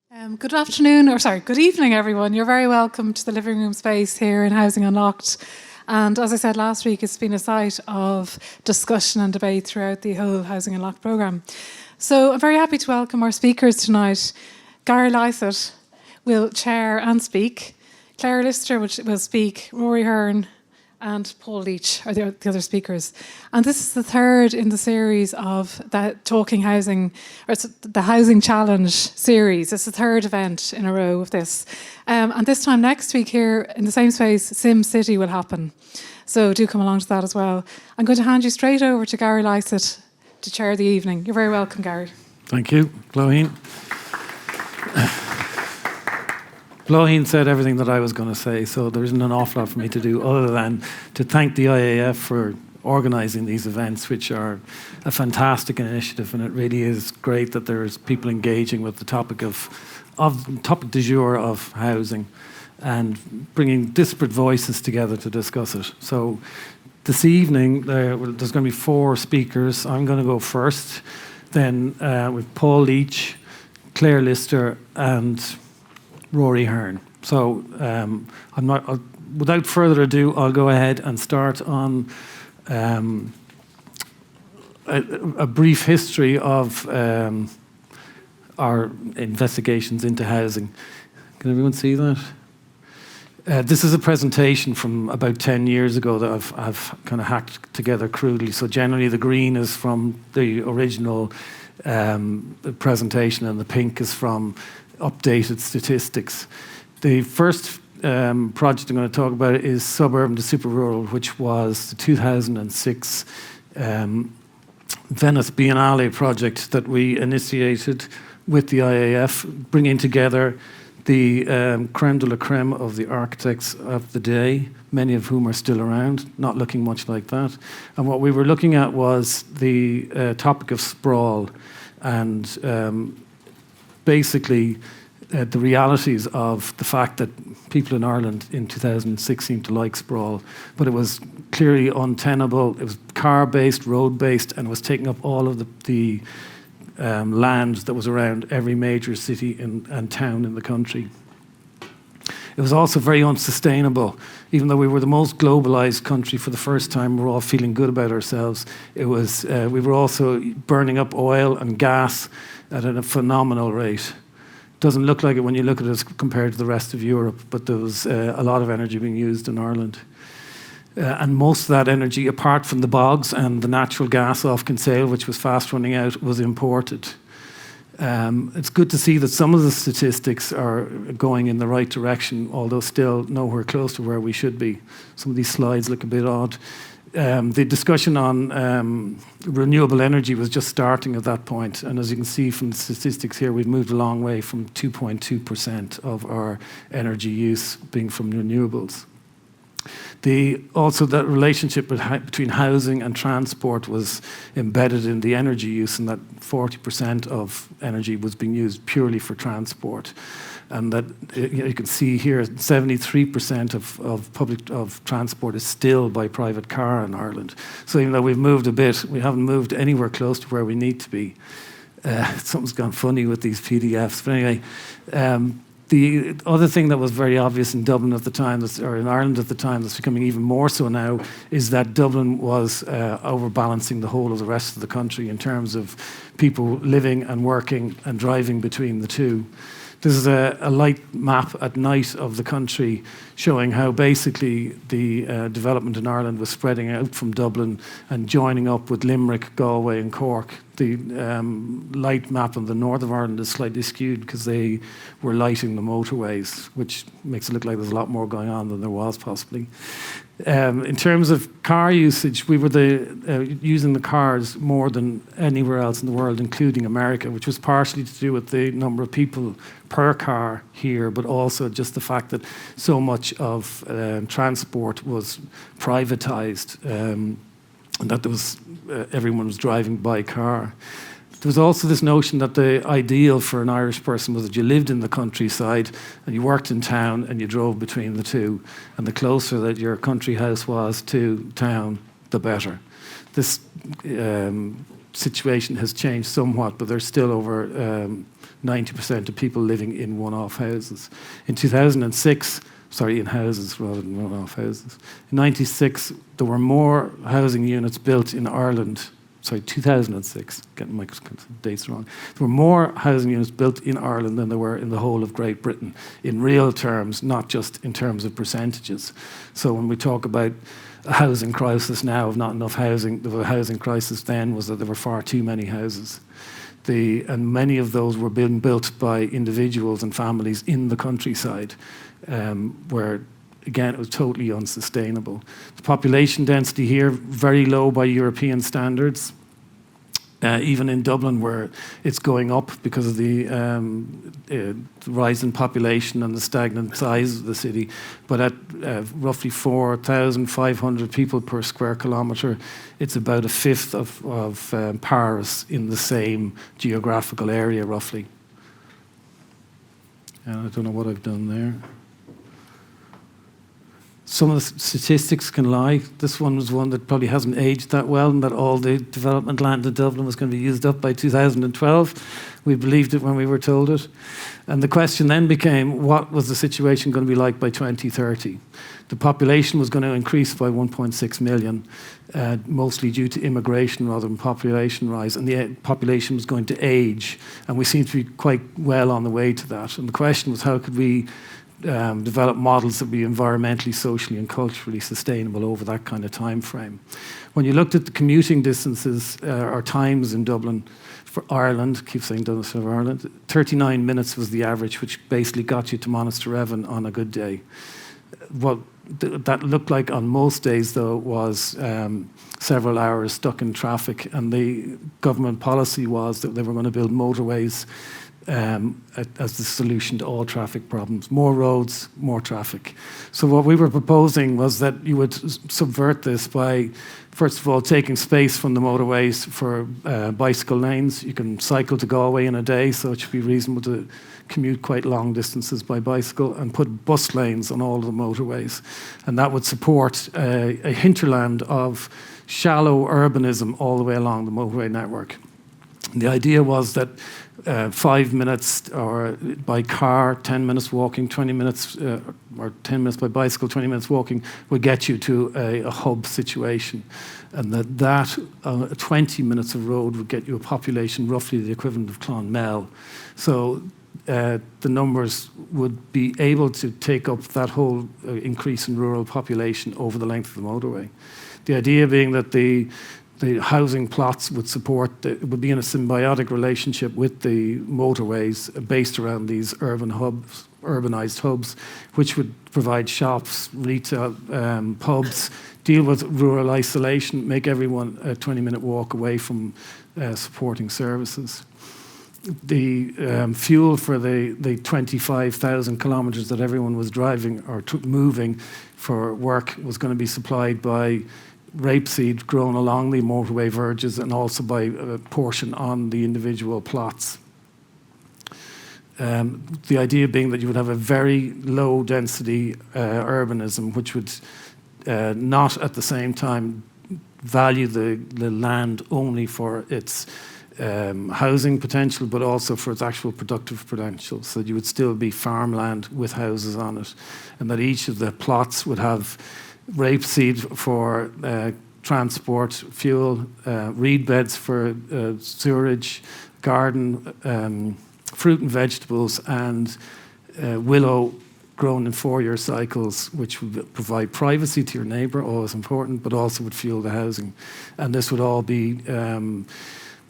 Good afternoon, good evening, everyone. You're very welcome to the living room space here in Housing Unlocked. And as I said last week, it's been a site of discussion and debate throughout the whole Housing Unlocked programme. So I'm very happy to welcome our speakers tonight. Gary Lysaght will chair and speak. Clare Lyster will speak. Rory Hearne and Paul Leech are the other speakers. And this is the third in the series of that Talking Housing, or it's the Housing Challenge series. It's the third event in a row of this. And this time next week here in the same space, Sim City will happen. So do come along to that as well. I'm going to hand you straight over to Gary Lysaght to chair the evening. You're very welcome, Gary. Thank you, Clauine. Clauine said everything that I was going to say, so there isn't an awful lot for me to do other than to thank the IAF for organising these events, which are a fantastic initiative, and it really is great that there's people engaging with the topic topic du jour of housing and bringing disparate voices together to discuss it. So this evening there's going to be 4 speakers. I'm going to go first, then with Paul Leech, Clare Lyster and Rory Hearne. So without further ado, I'll go ahead and start on a brief history of our investigations into housing. Can everyone see that? This is a presentation from about 10 years ago that I've kind of hacked together crudely. So generally the green is from the original presentation and the pink is from updated statistics. The first project I'm going to talk about is Suburban to Super Rural, which was the 2006 Venice Biennale project that we initiated with the IAF, bringing together the creme de la creme of the architects of the day, many of whom are still around, not looking much like that. And what we were looking at was the topic of sprawl and basically the realities of the fact that people in Ireland in 2006 seemed to like sprawl, but it was clearly untenable. It was car-based, road-based, and was taking up all of the land that was around every major city and town in the country. It was also very unsustainable. Even though we were the most globalized country for the first time, we were all feeling good about ourselves. It was we were also burning up oil and gas at a phenomenal rate. Doesn't look like it when you look at it compared to the rest of Europe, but there was a lot of energy being used in Ireland. And most of that energy, apart from the bogs and the natural gas off Kinsale, which was fast running out, was imported. It's good to see that some of the statistics are going in the right direction, although still nowhere close to where we should be. Some of these slides look a bit odd. The discussion on renewable energy was just starting at that point, and as you can see from the statistics here, we've moved a long way from 2.2% of our energy use being from renewables. Also, that relationship between housing and transport was embedded in the energy use, and that 40% of energy was being used purely for transport. And that you can see here, 73% of transport is still by private car in Ireland. So even though we've moved a bit, we haven't moved anywhere close to where we need to be. Something's gone funny with these PDFs. But anyway, the other thing that was very obvious in Dublin at the time, or in Ireland at the time, that's becoming even more so now, is that Dublin was overbalancing the whole of the rest of the country in terms of people living and working and driving between the two. This is a light map at night of the country showing how basically the development in Ireland was spreading out from Dublin and joining up with Limerick, Galway and Cork. The light map on the north of Ireland is slightly skewed because they were lighting the motorways, which makes it look like there's a lot more going on than there was possibly. In terms of car usage, we were using the cars more than anywhere else in the world, including America, which was partially to do with the number of people per car here, but also just the fact that so much of transport was privatized and that there was everyone was driving by car. There was also this notion that the ideal for an Irish person was that you lived in the countryside and you worked in town and you drove between the two. And the closer that your country house was to town, the better. This situation has changed somewhat, but there's still over 90% of people living in one-off houses. In 2006, sorry, in houses rather than one-off houses. In 96, there were more housing units built in Ireland. Sorry, 2006, getting my dates wrong. There were more housing units built in Ireland than there were in the whole of Great Britain, in real terms, not just in terms of percentages. So when we talk about a housing crisis now of not enough housing, the housing crisis then was that there were far too many houses. And many of those were being built by individuals and families in the countryside, where, again, it was totally unsustainable. The population density here, very low by European standards. Even in Dublin, where it's going up because of the rise in population and the stagnant size of the city. But at roughly 4,500 people per square kilometre, it's about a fifth of Paris in the same geographical area, roughly. And I don't know what I've done there. Some of the statistics can lie. This one was one that probably hasn't aged that well, and that all the development land in Dublin was going to be used up by 2012. We believed it when we were told it. And the question then became, what was the situation going to be like by 2030? The population was going to increase by 1.6 million, mostly due to immigration rather than population rise, and the population was going to age, and we seem to be quite well on the way to that. And the question was, how could we develop models that would be environmentally, socially and culturally sustainable over that kind of time frame. When you looked at the commuting distances or times in Dublin for Ireland, keep saying Dublin for Ireland, 39 minutes was the average, which basically got you to Monasterevin on a good day. What that looked like on most days, though, was several hours stuck in traffic, and the government policy was that they were going to build motorways as the solution to all traffic problems. More roads, more traffic. So what we were proposing was that you would subvert this by, first of all, taking space from the motorways for bicycle lanes. You can cycle to Galway in a day, so it should be reasonable to commute quite long distances by bicycle, and put bus lanes on all of the motorways. And that would support a hinterland of shallow urbanism all the way along the motorway network. And the idea was that 5 minutes or by car, 10 minutes walking, 20 minutes, or 10 minutes by bicycle, 20 minutes walking would get you to a hub situation. And that 20 minutes of road would get you a population roughly the equivalent of Clonmel. So the numbers would be able to take up that whole increase in rural population over the length of the motorway. The idea being that the housing plots would would be in a symbiotic relationship with the motorways based around these urbanized hubs, which would provide shops, retail, pubs, deal with rural isolation, make everyone a 20-minute walk away from supporting services. The fuel for the 25,000 kilometres that everyone was driving or moving for work was going to be supplied by rapeseed grown along the motorway verges, and also by a portion on the individual plots. The idea being that you would have a very low density urbanism, which would not at the same time value the land only for its housing potential, but also for its actual productive potential. So that you would still be farmland with houses on it, and that each of the plots would have rapeseed for transport, fuel, reed beds for sewerage, garden, fruit and vegetables, and willow grown in 4-year cycles, which would provide privacy to your neighbour, always important, but also would fuel the housing. And this would all be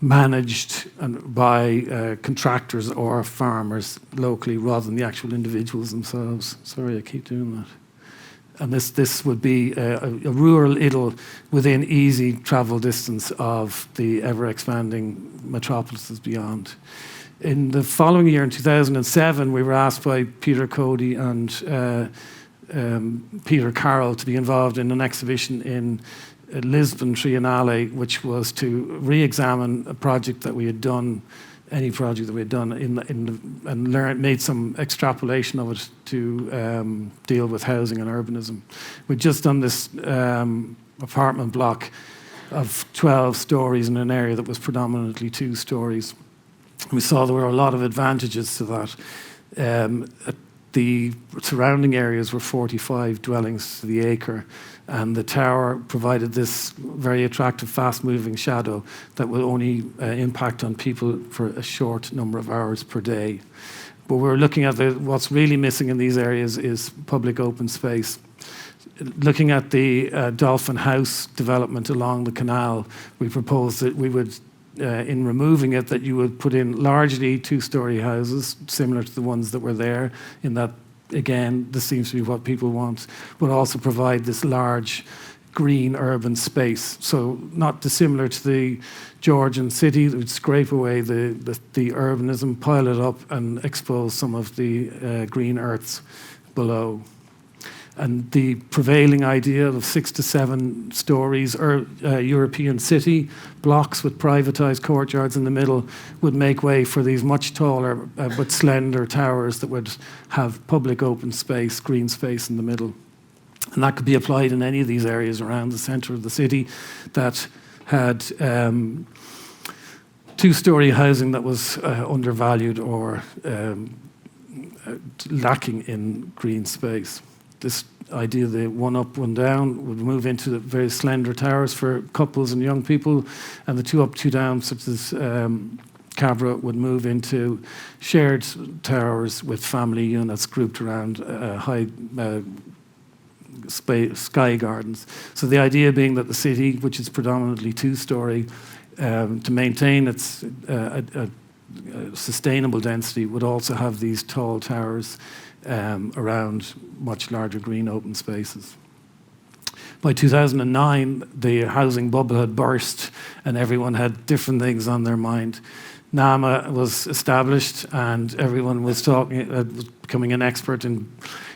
managed by contractors or farmers locally rather than the actual individuals themselves. Sorry, I keep doing that. And this would be a rural idyll within easy travel distance of the ever-expanding metropolises beyond. In the following year, in 2007, we were asked by Peter Cody and Peter Carroll to be involved in an exhibition in Lisbon Triennale, which was to re-examine a project that we had done, any project that we had done, and made some extrapolation of it to deal with housing and urbanism. We'd just done this apartment block of 12 stories in an area that was predominantly 2 stories. We saw there were a lot of advantages to that. The surrounding areas were 45 dwellings to the acre, and the tower provided this very attractive, fast-moving shadow that will only impact on people for a short number of hours per day. But we're looking at what's really missing in these areas is public open space. Looking at the Dolphin House development along the canal, we proposed that we would, in removing it, that you would put in largely 2-story houses, similar to the ones that were there, in that, again, this seems to be what people want, but also provide this large green urban space. So not dissimilar to the Georgian city, that would scrape away the urbanism, pile it up and expose some of the green earths below. And the prevailing idea of 6 to 7 stories or European city blocks with privatised courtyards in the middle would make way for these much taller but slender towers that would have public open space, green space in the middle. And that could be applied in any of these areas around the centre of the city that had 2-story housing that was undervalued or lacking in green space. This idea of the one up, one down would move into the very slender towers for couples and young people, and the 2 up, 2 down, such as Cabra, would move into shared towers with family units grouped around high sky gardens. So the idea being that the city, which is predominantly 2-story, to maintain its sustainable density, would also have these tall towers around much larger green open spaces. By 2009, the housing bubble had burst and everyone had different things on their mind. NAMA was established and everyone was becoming an expert in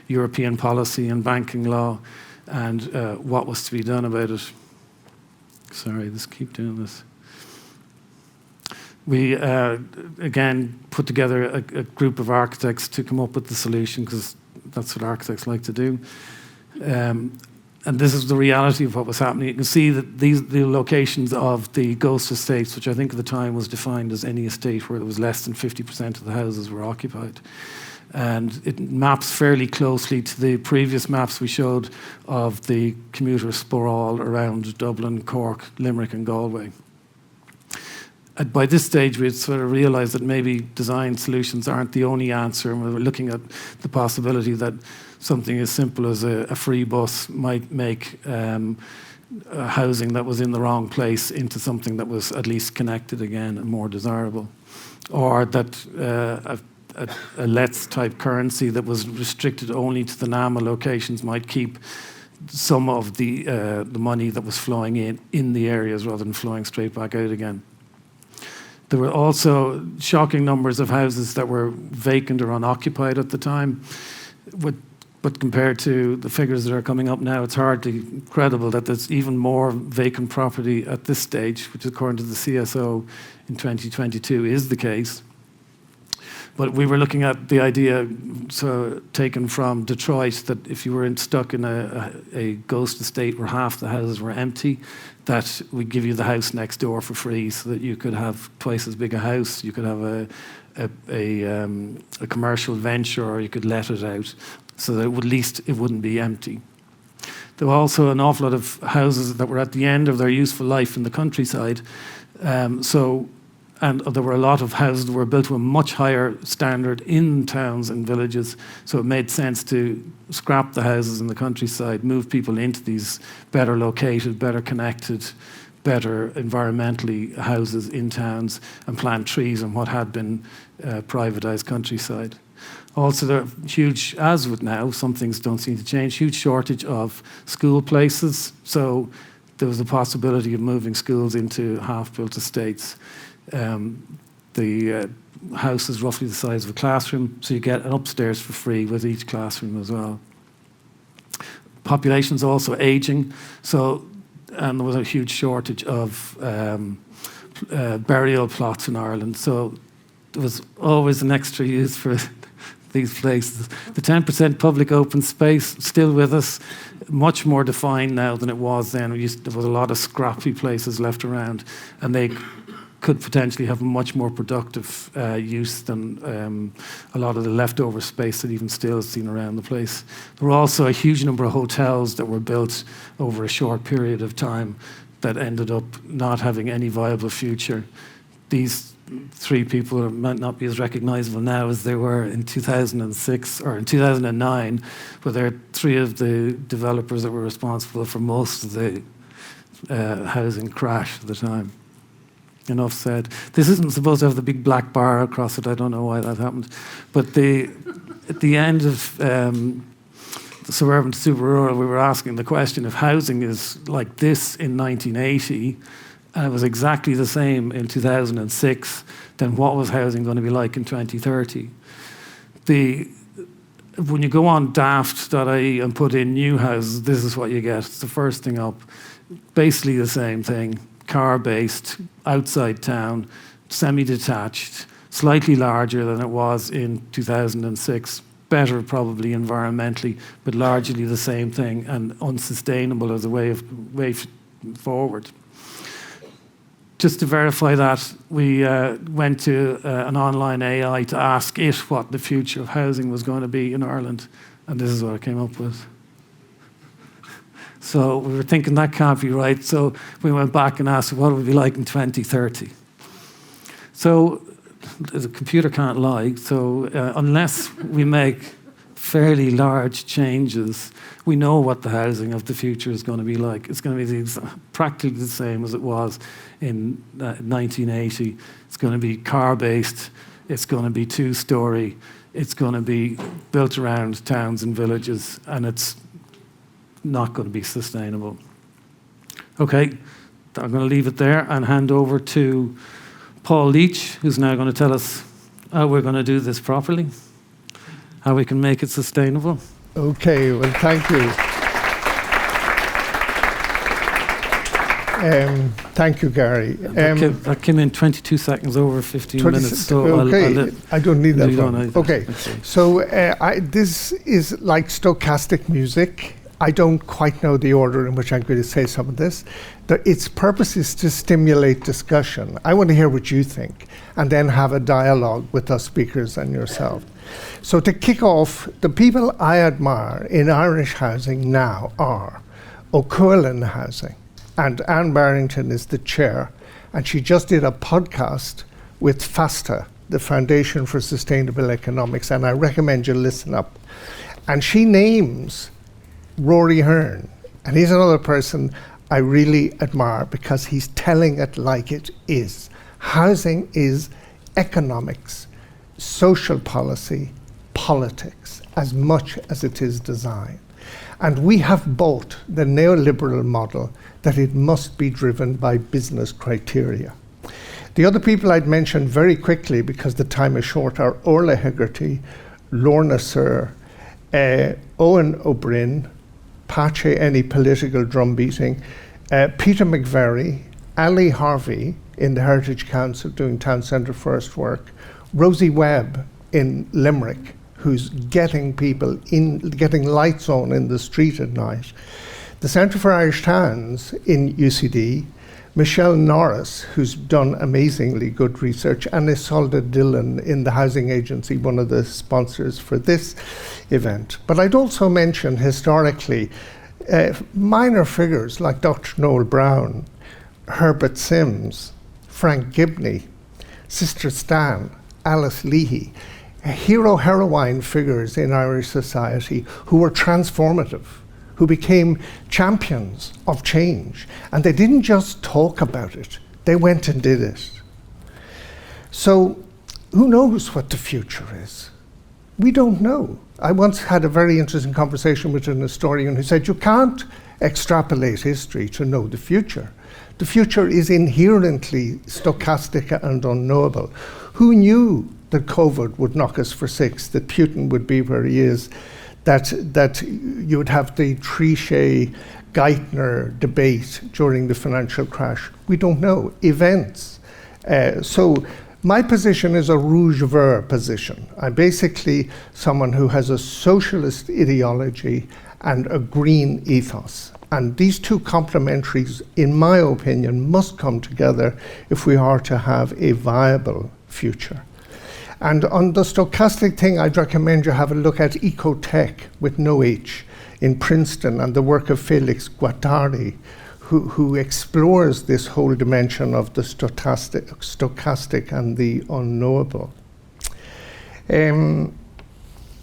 European policy and banking law and what was to be done about it. Sorry, let's keep doing this. We, again, put together a group of architects to come up with the solution, because that's what architects like to do. And this is the reality of what was happening. You can see that the locations of the ghost estates, which I think at the time was defined as any estate where there was less than 50% of the houses were occupied. And it maps fairly closely to the previous maps we showed of the commuter sprawl around Dublin, Cork, Limerick and Galway. By this stage, we had sort of realised that maybe design solutions aren't the only answer, and we were looking at the possibility that something as simple as a free bus might make housing that was in the wrong place into something that was at least connected again and more desirable. Or that a Let's type currency that was restricted only to the NAMA locations might keep some of the money that was flowing in the areas rather than flowing straight back out again. There were also shocking numbers of houses that were vacant or unoccupied at the time. But compared to the figures that are coming up now, it's hardly credible that there's even more vacant property at this stage, which according to the CSO in 2022 is the case. But we were looking at the idea taken from Detroit that if you were stuck in a ghost estate where half the houses were empty, that we'd give you the house next door for free so that you could have twice as big a house, you could have a commercial venture, or you could let it out so that at least it wouldn't be empty. There were also an awful lot of houses that were at the end of their useful life in the countryside. And there were a lot of houses that were built to a much higher standard in towns and villages, so it made sense to scrap the houses in the countryside, move people into these better located, better connected, better environmentally houses in towns, and plant trees on what had been privatised countryside. Also, there are huge, as with now, some things don't seem to change, huge shortage of school places, so there was a possibility of moving schools into half-built estates. The house is roughly the size of a classroom, so you get an upstairs for free with each classroom as well. Population's also aging, and there was a huge shortage of burial plots in Ireland, so there was always an extra use for these places. The 10% public open space, still with us, much more defined now than it was then. There was a lot of scrappy places left around, and they could potentially have a much more productive use than a lot of the leftover space that even still is seen around the place. There were also a huge number of hotels that were built over a short period of time that ended up not having any viable future. These three people might not be as recognizable now as they were in 2006 or in 2009, but they're three of the developers that were responsible for most of the housing crash at the time. Enough said. This isn't supposed to have the big black bar across it. I don't know why that happened. But at the end of the suburban to super rural, we were asking the question, if housing is like this in 1980, and it was exactly the same in 2006, then what was housing going to be like in 2030? When you go on daft.ie and put in new houses, this is what you get. It's the first thing up. Basically the same thing. Car-based, outside town, semi-detached, slightly larger than it was in 2006. Better probably environmentally, but largely the same thing, and unsustainable as a way forward. Just to verify that, we went to an online AI to ask it what the future of housing was going to be in Ireland, and this is what it came up with. So we were thinking that can't be right, so we went back and asked what it would be like in 2030. So the computer can't lie, so unless we make fairly large changes, we know what the housing of the future is going to be like. It's going to be practically the same as it was in 1980. It's going to be car-based, it's going to be two-storey, it's going to be built around towns and villages, and it's not going to be sustainable. Okay, I'm going to leave it there and hand over to Paul Leech, who's now going to tell us how we're going to do this properly, how we can make it sustainable. Okay, well, thank you. Thank you, Gary. That came in 22 seconds over 15 minutes. So okay, I don't need that one. Okay, okay. So this is like stochastic music. I don't quite know the order in which I'm going to say some of this. Its purpose is to stimulate discussion. I want to hear what you think, and then have a dialogue with us speakers and yourself. So to kick off, the people I admire in Irish housing now are O'Cuillan Housing, and Anne Barrington is the chair, and she just did a podcast with FASTA, the Foundation for Sustainable Economics, and I recommend you listen up. And she names Rory Hearne, and he's another person I really admire because he's telling it like it is. Housing is economics, social policy, politics, as much as it is design. And we have bought the neoliberal model that it must be driven by business criteria. The other people I'd mention very quickly, because the time is short, are Orla Hegarty, Lorna Sir, Owen O'Brien, Pache any political drum beating, Peter McVerry, Ali Harvey in the Heritage Council doing Town Centre First work, Rosie Webb in Limerick, who's getting people getting lights on in the street at night, the Centre for Irish Towns in UCD, Michelle Norris, who's done amazingly good research, and Isolde Dillon in the Housing Agency, one of the sponsors for this event. But I'd also mention historically minor figures like Dr. Noel Brown, Herbert Sims, Frank Gibney, Sister Stan, Alice Leahy, hero-heroine figures in Irish society who were transformative, who became champions of change. And they didn't just talk about it, they went and did it. So who knows what the future is? We don't know. I once had a very interesting conversation with an historian who said you can't extrapolate history to know the future. The future is inherently stochastic and unknowable. Who knew that COVID would knock us for six, that Putin would be where he is, that you would have the Trichet-Geithner debate during the financial crash? We don't know. Events. So My position is a rouge vert position. I'm basically someone who has a socialist ideology and a green ethos. And these two complementaries, in my opinion, must come together if we are to have a viable future. And on the stochastic thing, I'd recommend you have a look at Ecotech with no H in Princeton and the work of Felix Guattari, who explores this whole dimension of the stochastic and the unknowable.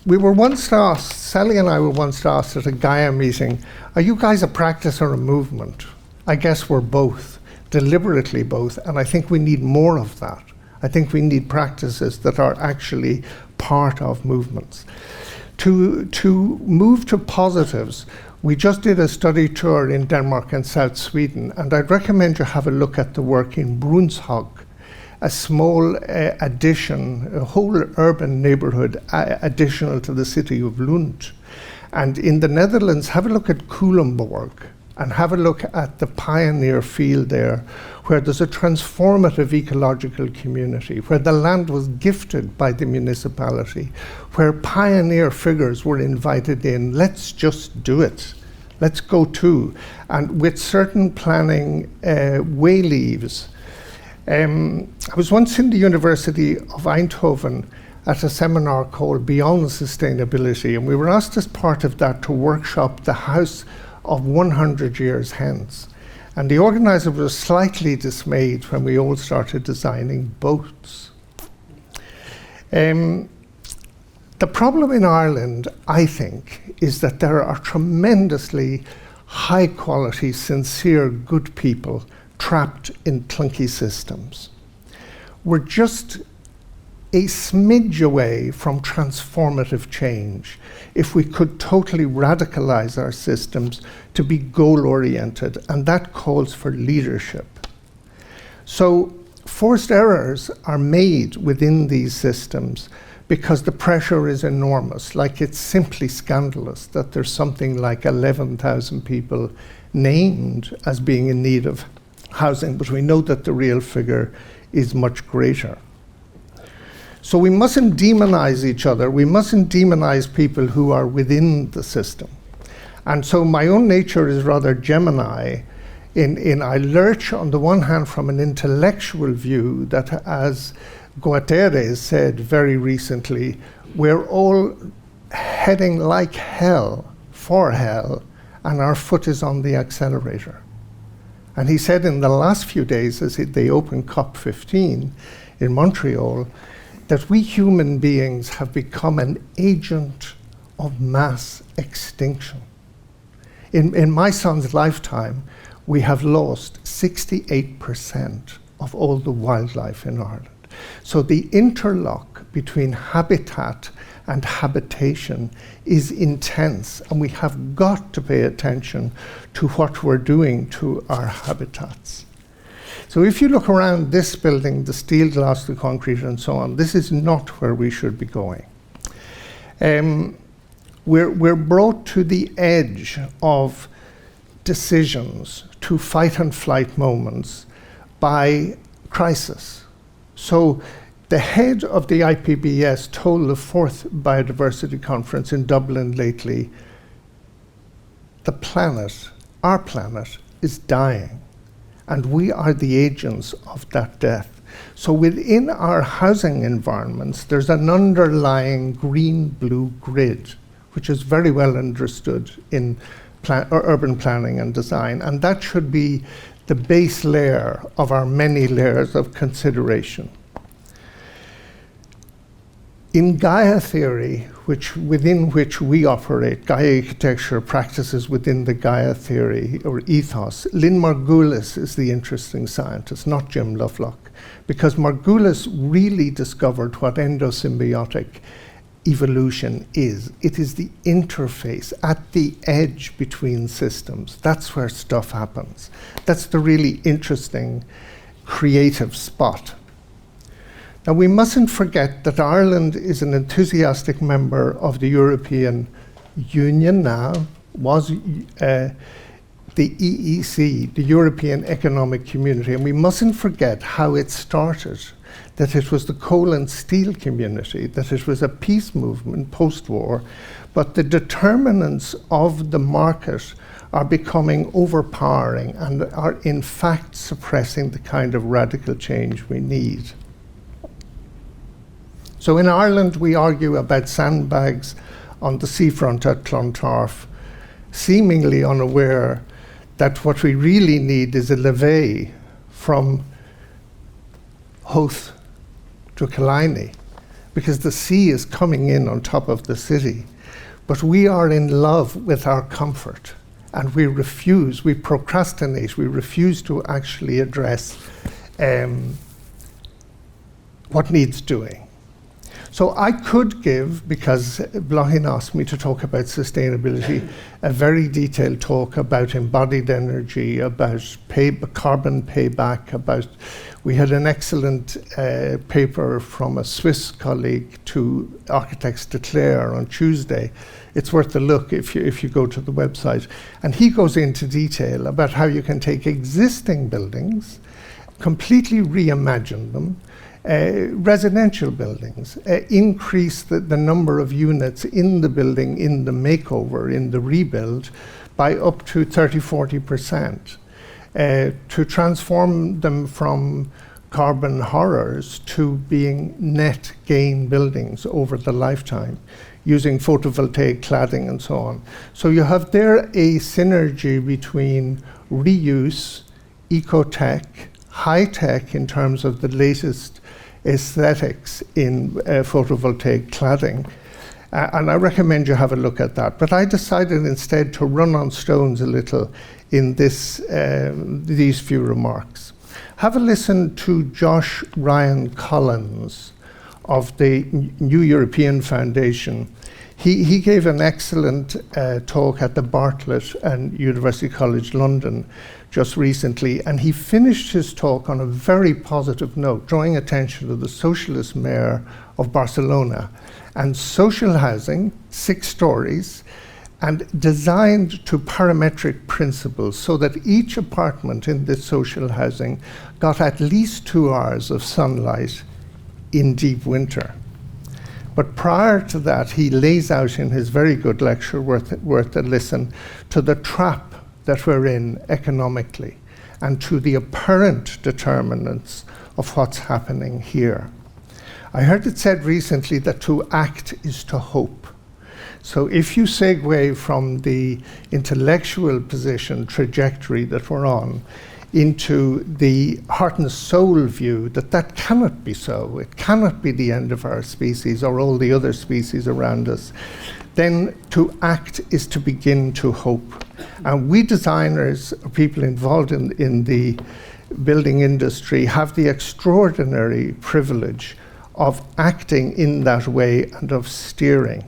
We were once asked, Sally and I were once asked at a Gaia meeting, are you guys a practice or a movement? I guess we're both, deliberately both, and I think we need more of that. I think we need practices that are actually part of movements. To move to positives, we just did a study tour in Denmark and South Sweden, and I'd recommend you have a look at the work in Bruunshog, a small addition, a whole urban neighborhood additional to the city of Lund. And in the Netherlands, have a look at Culemborg and have a look at the pioneer field there, where there's a transformative ecological community, where the land was gifted by the municipality, where pioneer figures were invited in. Let's just do it. Let's go to. And with certain planning way leaves. I was once in the University of Eindhoven at a seminar called Beyond Sustainability, and we were asked as part of that to workshop the house of 100 years hence. And the organizer was slightly dismayed when we all started designing boats. The problem in Ireland, I think, is that there are tremendously high quality, sincere, good people trapped in clunky systems. We're just a smidge away from transformative change if we could totally radicalize our systems to be goal-oriented, and that calls for leadership. So forced errors are made within these systems because the pressure is enormous. Like, it's simply scandalous that there's something like 11,000 people named as being in need of housing, but we know that the real figure is much greater. So we mustn't demonize each other. We mustn't demonize people who are within the system. And so my own nature is rather Gemini in I lurch on the one hand from an intellectual view that, as Guattari said very recently, we're all heading like hell for hell, and our foot is on the accelerator. And he said in the last few days, as they opened COP15 in Montreal, that we human beings have become an agent of mass extinction. In my son's lifetime, we have lost 68% of all the wildlife in Ireland. So the interlock between habitat and habitation is intense, and we have got to pay attention to what we're doing to our habitats. So if you look around this building, the steel, glass, the concrete, and so on, this is not where we should be going. We're brought to the edge of decisions, to fight and flight moments by crisis. So the head of the IPBES told the 4th Biodiversity Conference in Dublin lately, the planet, our planet, is dying, and we are the agents of that death. So within our housing environments, there's an underlying green-blue grid, which is very well understood in urban planning and design, and that should be the base layer of our many layers of consideration. In Gaia theory, within which we operate, Gaia architecture practices within the Gaia theory or ethos, Lynn Margulis is the interesting scientist, not Jim Lovelock, because Margulis really discovered what endosymbiotic evolution is. It is the interface at the edge between systems. That's where stuff happens. That's the really interesting creative spot. Now, we mustn't forget that Ireland is an enthusiastic member of the European Union now, was the EEC, the European Economic Community, and we mustn't forget how it started. that it was the coal and steel community, that it was a peace movement post-war, but the determinants of the market are becoming overpowering and are in fact suppressing the kind of radical change we need. So in Ireland, we argue about sandbags on the seafront at Clontarf, seemingly unaware that what we really need is a levee from Howth to Killiney, because the sea is coming in on top of the city. But we are in love with our comfort, and we procrastinate, we refuse to actually address what needs doing. So I could give, because Blahin asked me to talk about sustainability, a very detailed talk about embodied energy, about carbon payback, we had an excellent paper from a Swiss colleague to architects to Clare on Tuesday. It's worth a look if you go to the website. And he goes into detail about how you can take existing buildings, completely reimagine them, residential buildings, increase the number of units in the building, in the makeover, in the rebuild, by up to 30-40%, to transform them from carbon horrors to being net gain buildings over the lifetime, using photovoltaic cladding and so on. So you have there a synergy between reuse, eco-tech, high-tech in terms of the latest aesthetics in photovoltaic cladding. And I recommend you have a look at that. But I decided instead to run on stones a little in these few remarks. Have a listen to Josh Ryan Collins of the New European Foundation. He gave an excellent talk at the Bartlett and University College London just recently, and he finished his talk on a very positive note, drawing attention to the socialist mayor of Barcelona and social housing, 6 stories, and designed to parametric principles so that each apartment in this social housing got at least 2 hours of sunlight in deep winter. But prior to that, he lays out in his very good lecture, worth a listen, to the trap that we're in economically and to the apparent determinants of what's happening here. I heard it said recently that to act is to hope. So if you segue from the intellectual position trajectory that we're on into the heart and soul view that cannot be so, it cannot be the end of our species or all the other species around us, then to act is to begin to hope. And we designers, or people involved in the building industry, have the extraordinary privilege of acting in that way and of steering.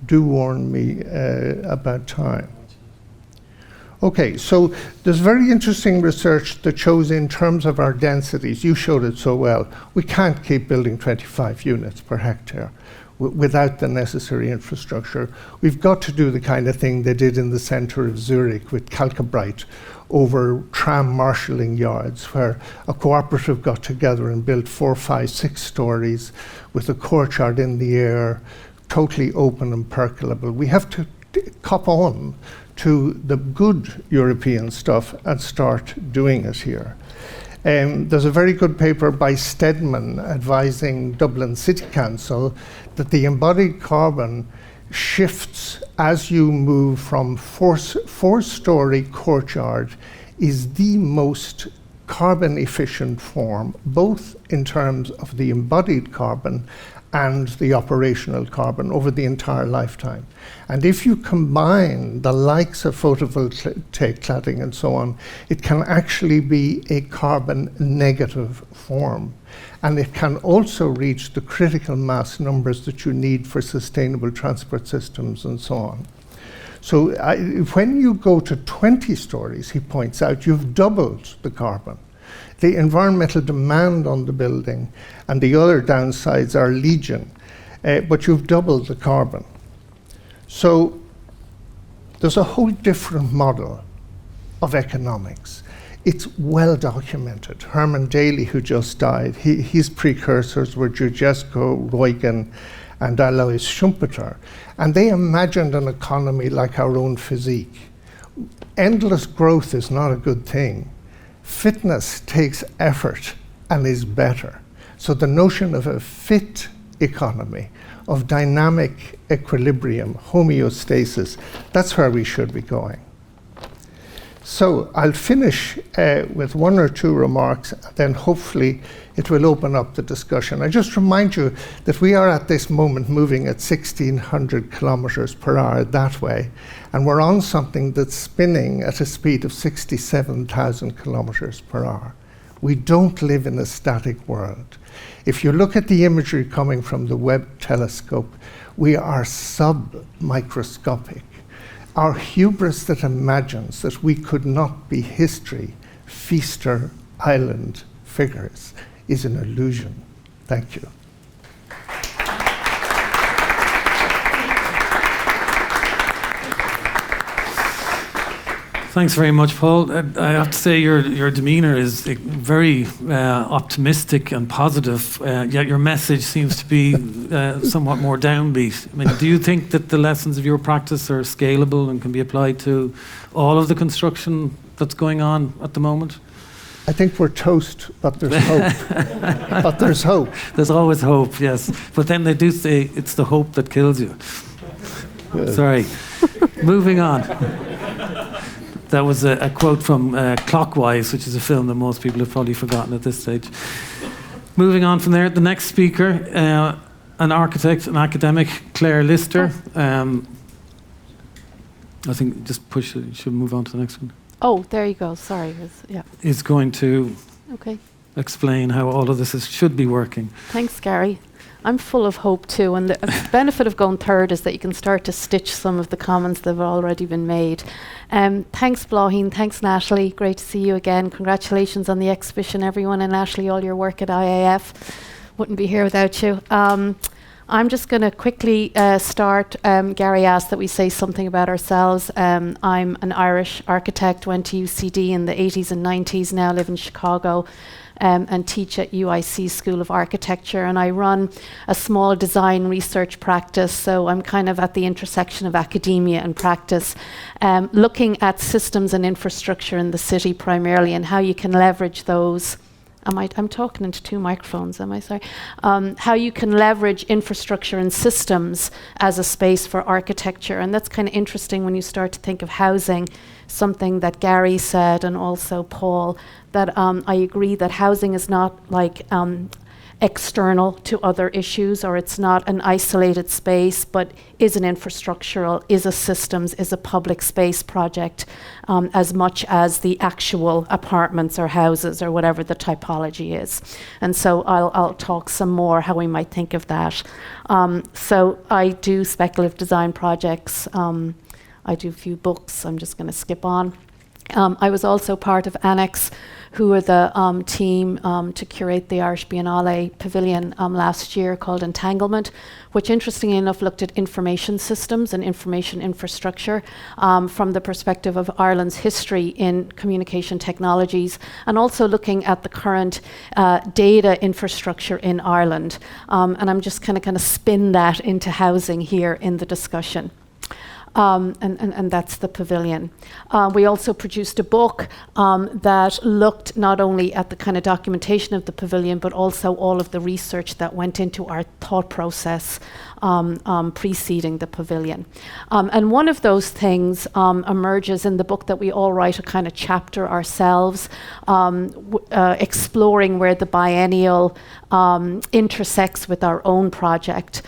Do warn me about time. Okay, so there's very interesting research that shows in terms of our densities, you showed it so well, we can't keep building 25 units per hectare without the necessary infrastructure. We've got to do the kind of thing they did in the center of Zurich with Kalkbreit over tram marshalling yards, where a cooperative got together and built 4, 5, 6 stories with a courtyard in the air, totally open and percolable. We have to cop on to the good European stuff and start doing it here. There's a very good paper by Stedman advising Dublin City Council that the embodied carbon shifts as you move from four-story courtyard is the most carbon efficient form, both in terms of the embodied carbon and the operational carbon over the entire lifetime. And if you combine the likes of photovoltaic cladding and so on, it can actually be a carbon negative form. And it can also reach the critical mass numbers that you need for sustainable transport systems and so on. So when you go to 20 stories, he points out, you've doubled the carbon. The environmental demand on the building and the other downsides are legion, but you've doubled the carbon. So there's a whole different model of economics. It's well documented. Herman Daly, who just died, his precursors were Georgescu, Roygan, and Alois Schumpeter, and they imagined an economy like our own physique. Endless growth is not a good thing. Fitness takes effort and is better. So the notion of a fit economy, of dynamic equilibrium, homeostasis, that's where we should be going. So I'll finish with one or two remarks, then hopefully it will open up the discussion. I just remind you that we are at this moment moving at 1,600 kilometers per hour that way, and we're on something that's spinning at a speed of 67,000 kilometers per hour. We don't live in a static world. If you look at the imagery coming from the Webb telescope, we are sub-microscopic. Our hubris that imagines that we could not be history, Feaster Island figures, is an illusion. Thank you. Thanks very much, Paul. I have to say your demeanour is very optimistic and positive, yet your message seems to be somewhat more downbeat. I mean, do you think that the lessons of your practice are scalable and can be applied to all of the construction that's going on at the moment? I think we're toast, but there's hope. But there's hope. There's always hope, yes. But then they do say it's the hope that kills you. Good. Sorry. Moving on. That was a quote from Clockwise, which is a film that most people have probably forgotten at this stage. Moving on from there, the next speaker, an architect, an academic, Clare Lyster. I think just push it, should move on to the next one. Oh, there you go. Sorry. Yeah. Is going to explain how all of this should be working. Thanks, Gary. I'm full of hope too, and the benefit of going third is that you can start to stitch some of the comments that have already been made. Thanks, Bláithín. Thanks, Natalie. Great to see you again. Congratulations on the exhibition, everyone, and Natalie, all your work at IAF. Wouldn't be here without you. I'm just going to quickly start. Gary asked that we say something about ourselves. I'm an Irish architect, went to UCD in the 80s and 90s, now live in Chicago. And teach at UIC School of Architecture, and I run a small design research practice, so I'm kind of at the intersection of academia and practice, looking at systems and infrastructure in the city primarily and how you can leverage those. I'm talking into two microphones, am I sorry? How you can leverage infrastructure and systems as a space for architecture, and that's kind of interesting when you start to think of housing, something that Gary said and also Paul, that I agree that housing is not like external to other issues, or it's not an isolated space, but is an infrastructural, is a systems, is a public space project, as much as the actual apartments or houses or whatever the typology is. And so I'll talk some more how we might think of that. So I do speculative design projects. I do a few books. I'm just going to skip on. I was also part of Annex, who were the team to curate the Irish Biennale Pavilion last year, called Entanglement, which interestingly enough looked at information systems and information infrastructure from the perspective of Ireland's history in communication technologies, and also looking at the current data infrastructure in Ireland. And I'm just kind of spin that into housing here in the discussion. And that's the pavilion. We also produced a book that looked not only at the kind of documentation of the pavilion, but also all of the research that went into our thought process preceding the pavilion. And one of those things emerges in the book that we all write a kind of chapter ourselves, exploring where the biennial intersects with our own project.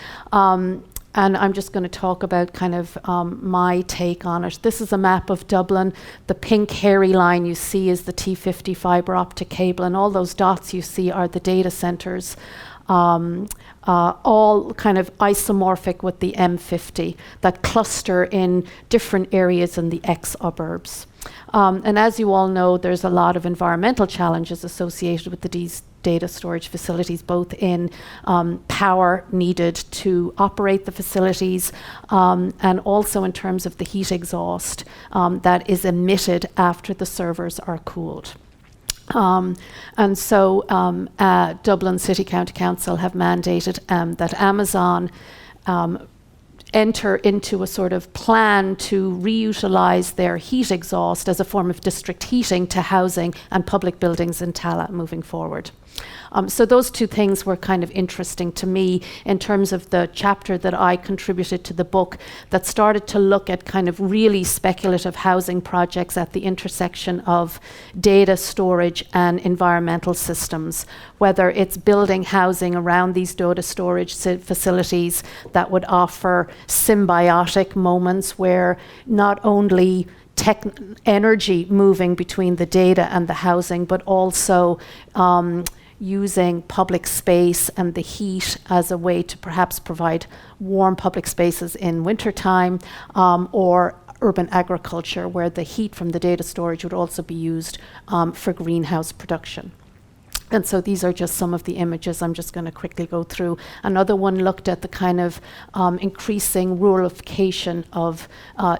And I'm just going to talk about kind of my take on it. This is a map of Dublin. The pink hairy line you see is the T50 fibre optic cable, and all those dots you see are the data centres, all kind of isomorphic with the M50 that cluster in different areas in the ex-suburbs. And as you all know, there's a lot of environmental challenges associated with these data storage facilities, both in power needed to operate the facilities and also in terms of the heat exhaust that is emitted after the servers are cooled. And so Dublin City County Council have mandated that Amazon enter into a sort of plan to reutilize their heat exhaust as a form of district heating to housing and public buildings in Tallaght moving forward. So those two things were kind of interesting to me in terms of the chapter that I contributed to the book that started to look at kind of really speculative housing projects at the intersection of data storage and environmental systems, whether it's building housing around these data storage facilities that would offer symbiotic moments where not only energy moving between the data and the housing, but also using public space and the heat as a way to perhaps provide warm public spaces in wintertime, or urban agriculture where the heat from the data storage would also be used for greenhouse production. And so these are just some of the images I'm just going to quickly go through. Another one looked at the kind of increasing ruralification of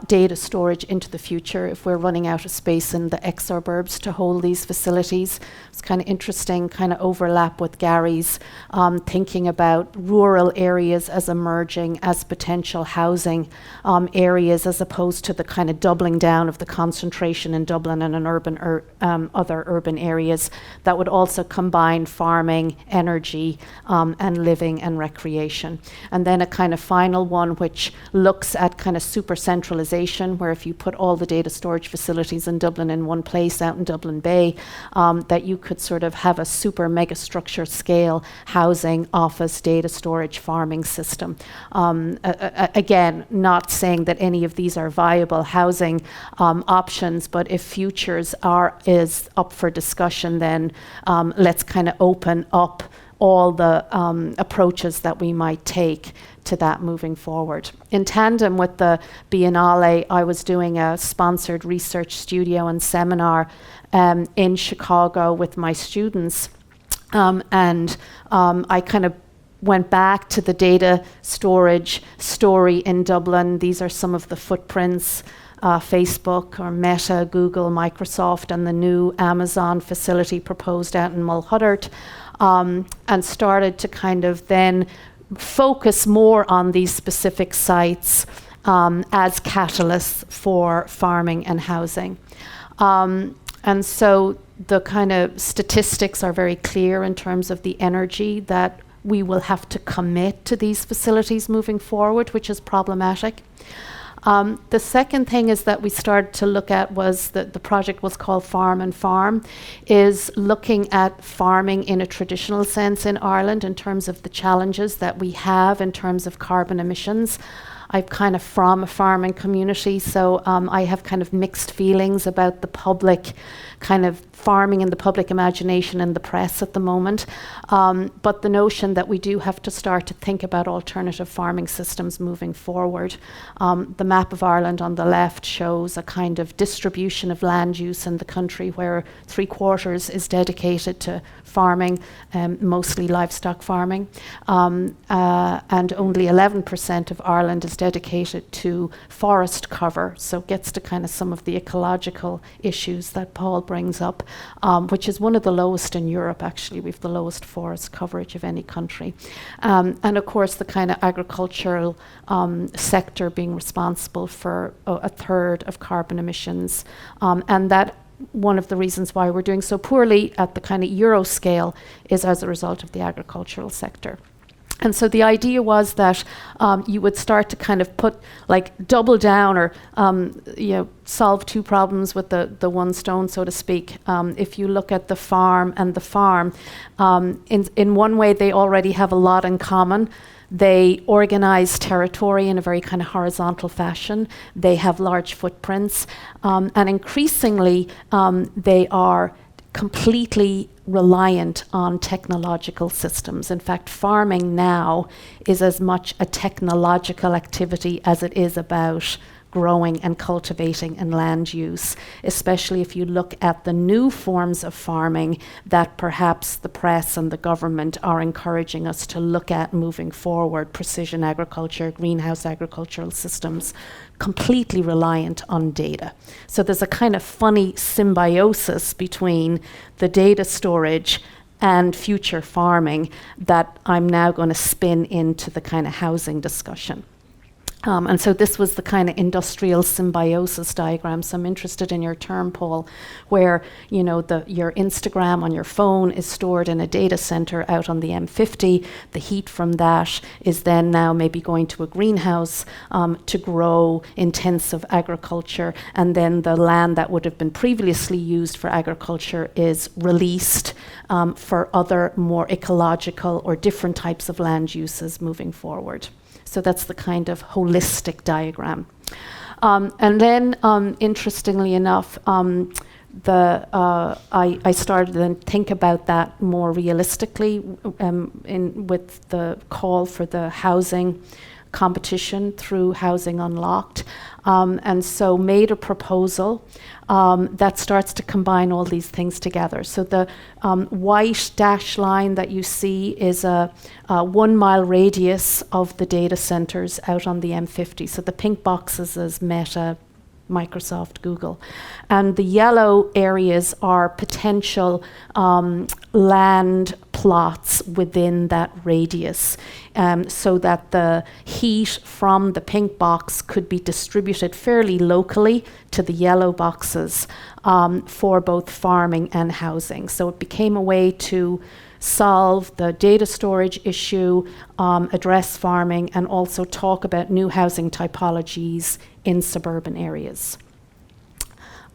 data storage into the future if we're running out of space in the exurbs to hold these facilities. It's kind of interesting, kind of overlap with Gary's thinking about rural areas as emerging as potential housing areas, as opposed to the kind of doubling down of the concentration in Dublin and in urban other urban areas that would also combine farming, energy, and living and recreation. And then a kind of final one which looks at kind of super centralization, where if you put all the data storage facilities in Dublin in one place out in Dublin Bay, that you could sort of have a super mega structure scale housing, office, data storage, farming system. Again, not saying that any of these are viable housing options, but if futures is up for discussion, then let's kind of open up all the approaches that we might take to that moving forward. In tandem with the Biennale, I was doing a sponsored research studio and seminar in Chicago with my students, and I kind of went back to the data storage story in Dublin. These are some of the footprints. Facebook or Meta, Google, Microsoft, and the new Amazon facility proposed out in Mulhuddart, and started to kind of then focus more on these specific sites as catalysts for farming and housing. And so the kind of statistics are very clear in terms of the energy that we will have to commit to these facilities moving forward, which is problematic. The second thing is that we started to look at was that the project was called Farm and Farm, is looking at farming in a traditional sense in Ireland in terms of the challenges that we have in terms of carbon emissions. I'm kind of from a farming community, so I have kind of mixed feelings about the public kind of farming in the public imagination and the press at the moment. But the notion that we do have to start to think about alternative farming systems moving forward. The map of Ireland on the left shows a kind of distribution of land use in the country where 3/4 is dedicated to farming, mostly livestock farming, and only 11% of Ireland is dedicated to forest cover, so it gets to kind of some of the ecological issues that Paul brings up, which is one of the lowest in Europe, actually. We've the lowest forest coverage of any country. And of course, the kind of agricultural sector being responsible for a third of carbon emissions, and that one of the reasons why we're doing so poorly at the kind of Euro scale is as a result of the agricultural sector. And so the idea was that you would start to kind of put, like, double down or solve two problems with the one stone, so to speak. If you look at the farm and the farm, in one way they already have a lot in common. They organize territory in a very kind of horizontal fashion. They have large footprints, and increasingly they are completely reliant on technological systems. In fact, farming now is as much a technological activity as it is about growing and cultivating and land use, especially if you look at the new forms of farming that perhaps the press and the government are encouraging us to look at moving forward: precision agriculture, greenhouse agricultural systems, completely reliant on data. So there's a kind of funny symbiosis between the data storage and future farming that I'm now going to spin into the kind of housing discussion. And so this was the kind of industrial symbiosis diagram. So I'm interested in your term, Paul, where your Instagram on your phone is stored in a data center out on the M50. The heat from that is then now maybe going to a greenhouse to grow intensive agriculture, and then the land that would have been previously used for agriculture is released for other more ecological or different types of land uses moving forward. So that's the kind of holistic diagram. And then, interestingly enough, I started to then think about that more realistically with the call for the housing competition through Housing Unlocked, and so made a proposal that starts to combine all these things together. So the white dash line that you see is a 1 mile radius of the data centers out on the M50. So the pink boxes is Meta, Microsoft, Google. And the yellow areas are potential land plots within that radius, so that the heat from the pink box could be distributed fairly locally to the yellow boxes for both farming and housing. So it became a way to solve the data storage issue, address farming, and also talk about new housing typologies in suburban areas.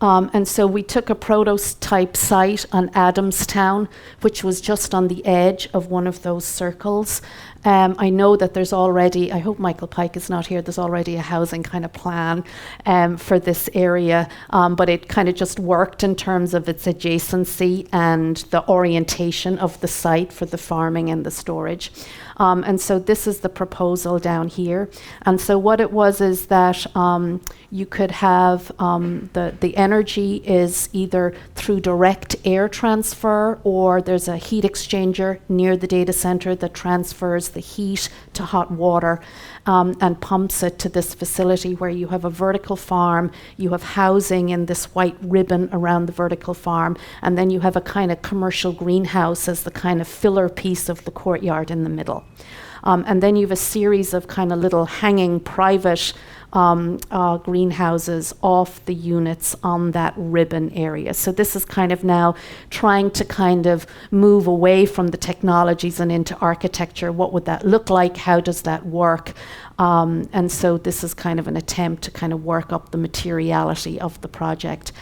And so we took a prototype site on Adamstown, which was just on the edge of one of those circles. I know that there's already, I hope Michael Pike is not here, there's already a housing kind of plan for this area, but it kind of just worked in terms of its adjacency and the orientation of the site for the farming and the storage. And so this is the proposal down here. And so what it was is that you could have the energy is either through direct air transfer, or there's a heat exchanger near the data center that transfers the heat to hot water and pumps it to this facility where you have a vertical farm, you have housing in this white ribbon around the vertical farm, and then you have a kind of commercial greenhouse as the kind of filler piece of the courtyard in the middle. And then you have a series of kind of little hanging private greenhouses off the units on that ribbon area. So this is kind of now trying to kind of move away from the technologies and into architecture. What would that look like? How does that work? And so this is kind of an attempt to kind of work up the materiality of the project.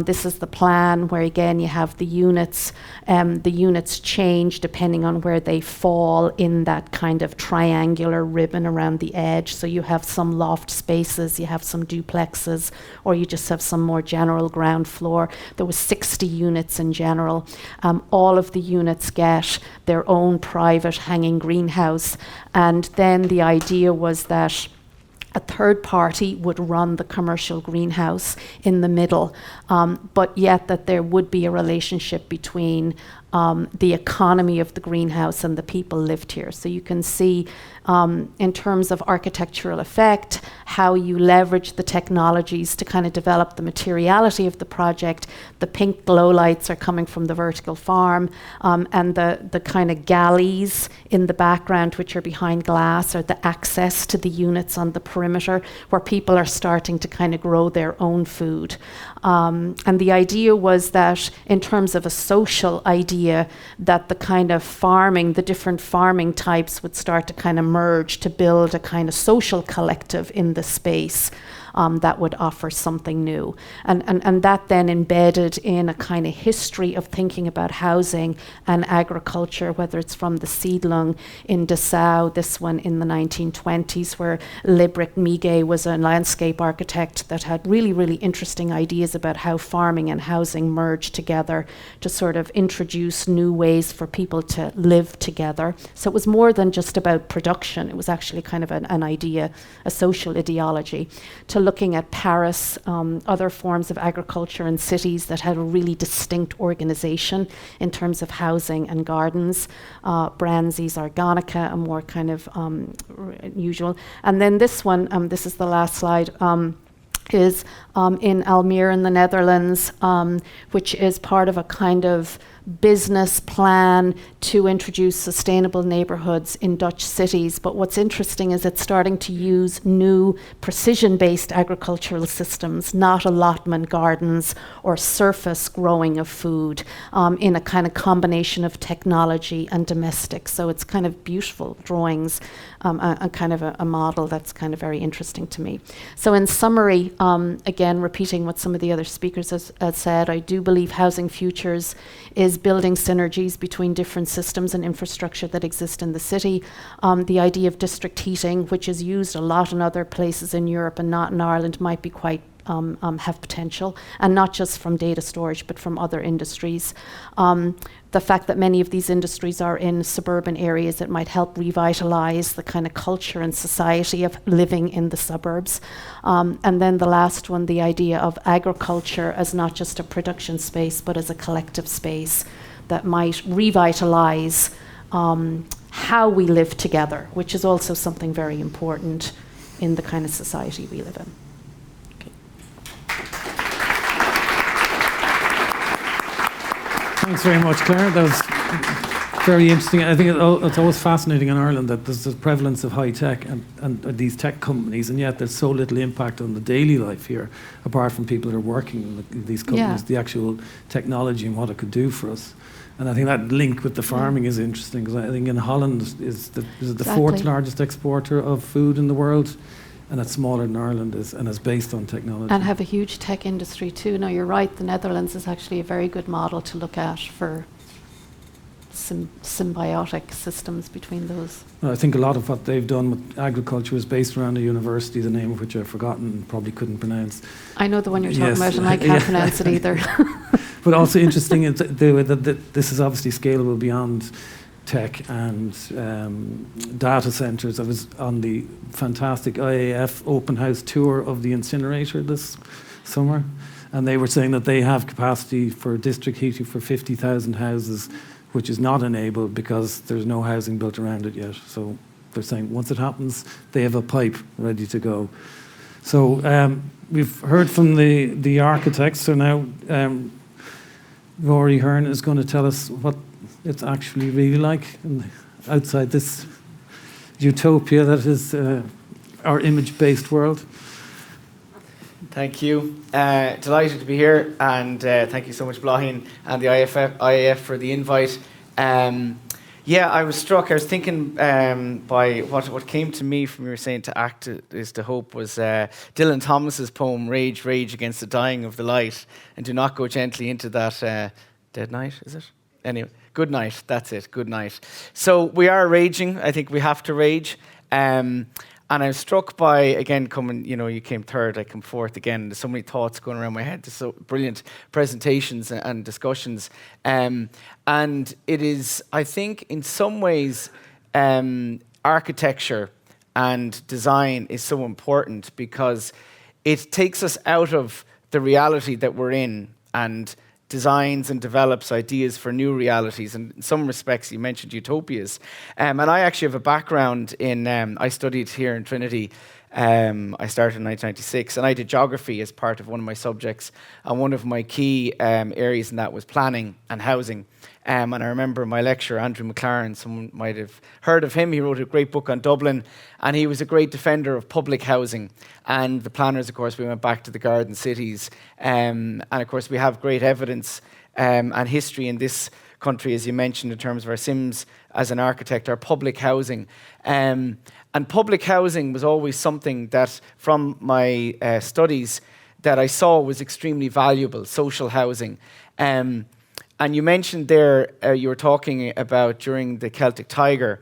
This is the plan where, again, you have the units. The units change depending on where they fall in that kind of triangular ribbon around the edge. So you have some loft spaces, you have some duplexes, or you just have some more general ground floor. There was 60 units in general. All of the units get their own private hanging greenhouse. And then the idea was that a third party would run the commercial greenhouse in the middle, but yet that there would be a relationship between the economy of the greenhouse and the people lived here. So you can see in terms of architectural effect, how you leverage the technologies to kind of develop the materiality of the project. The pink glow lights are coming from the vertical farm, and the kind of galleys in the background, which are behind glass, are the access to the units on the perimeter where people are starting to kind of grow their own food. And the idea was that in terms of a social idea, that the kind of farming, the different farming types would start to kind of merge to build a kind of social collective in the space that would offer something new. And that then embedded in a kind of history of thinking about housing and agriculture, whether it's from the Siedlung in Dessau, this one in the 1920s, where Liebrecht Mige was a landscape architect that had really, really interesting ideas about how farming and housing merged together to sort of introduce new ways for people to live together. So it was more than just about production. It was actually kind of an idea, a social ideology, to looking at Paris, other forms of agriculture in cities that had a really distinct organization in terms of housing and gardens. Branzi's Organica, a more kind of usual. And then this one, this is the last slide, is in Almere in the Netherlands, which is part of a kind of business plan to introduce sustainable neighbourhoods in Dutch cities. But what's interesting is it's starting to use new precision-based agricultural systems, not allotment gardens or surface growing of food, in a kind of combination of technology and domestic. So it's kind of beautiful drawings, a kind of a model that's kind of very interesting to me. So in summary, again, repeating what some of the other speakers has said, I do believe Housing Futures is building synergies between different systems and infrastructure that exist in the city. The idea of district heating, which is used a lot in other places in Europe and not in Ireland, might be quite have potential, and not just from data storage, but from other industries. The fact that many of these industries are in suburban areas, it might help revitalise the kind of culture and society of living in the suburbs. And then the last one, the idea of agriculture as not just a production space, but as a collective space that might revitalise how we live together, which is also something very important in the kind of society we live in. Thanks very much, Claire. That was very interesting. I think it's always fascinating in Ireland that there's the prevalence of high tech and these tech companies, and yet there's so little impact on the daily life here, apart from people that are working in these companies, the actual technology and what it could do for us. And I think that link with the farming is interesting, because I think in Holland is the fourth largest exporter of food in the world. And it's smaller than Ireland is, and it's based on technology. And have a huge tech industry too. No, you're right, the Netherlands is actually a very good model to look at for symbiotic systems between those. Well, I think a lot of what they've done with agriculture is based around a university, the name of which I've forgotten and probably couldn't pronounce. I know the one you're talking about, and I can't pronounce it either. But also interesting is that this is obviously scalable beyond tech and data centres. I was on the fantastic IAF open house tour of the incinerator this summer, and they were saying that they have capacity for district heating for 50,000 houses, which is not enabled because there's no housing built around it yet. So they're saying once it happens, they have a pipe ready to go. So we've heard from the architects, so now Rory Hearne is going to tell us what it's actually really like outside this utopia that is our image-based world. Thank you. Delighted to be here, and thank you so much, Blahin and the IAF for the invite. I was struck. I was thinking by what came to me from you were saying to act is to hope was Dylan Thomas's poem "Rage, Rage Against the Dying of the Light, and do not go gently into that dead night." Is it? Anyway. Good night, that's it, good night. So we are raging, I think we have to rage. And I'm struck by, again, you came third, I come fourth again. There's so many thoughts going around my head. There's so brilliant presentations and discussions. And it is, I think, in some ways, architecture and design is so important because it takes us out of the reality that we're in and designs and develops ideas for new realities. And in some respects, you mentioned utopias. And I actually have a background in, I studied here in Trinity. I started in 1996, and I did geography as part of one of my subjects. And one of my key areas in that was planning and housing. And I remember my lecturer, Andrew McLaren, someone might have heard of him. He wrote a great book on Dublin, and he was a great defender of public housing. And the planners, of course, we went back to the garden cities. And of course, we have great evidence and history in this country, as you mentioned, in terms of our Sims as an architect, our public housing. And public housing was always something that, from my studies, that I saw was extremely valuable, social housing. And you mentioned there, you were talking about during the Celtic Tiger,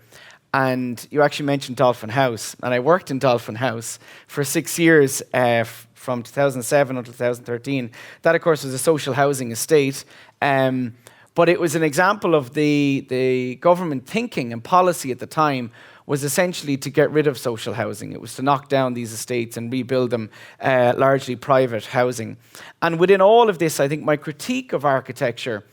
and you actually mentioned Dolphin House. And I worked in Dolphin House for 6 years, from 2007 until 2013. That, of course, was a social housing estate. But it was an example of the government thinking and policy at the time was essentially to get rid of social housing. It was to knock down these estates and rebuild them largely private housing. And within all of this, I think my critique of architecture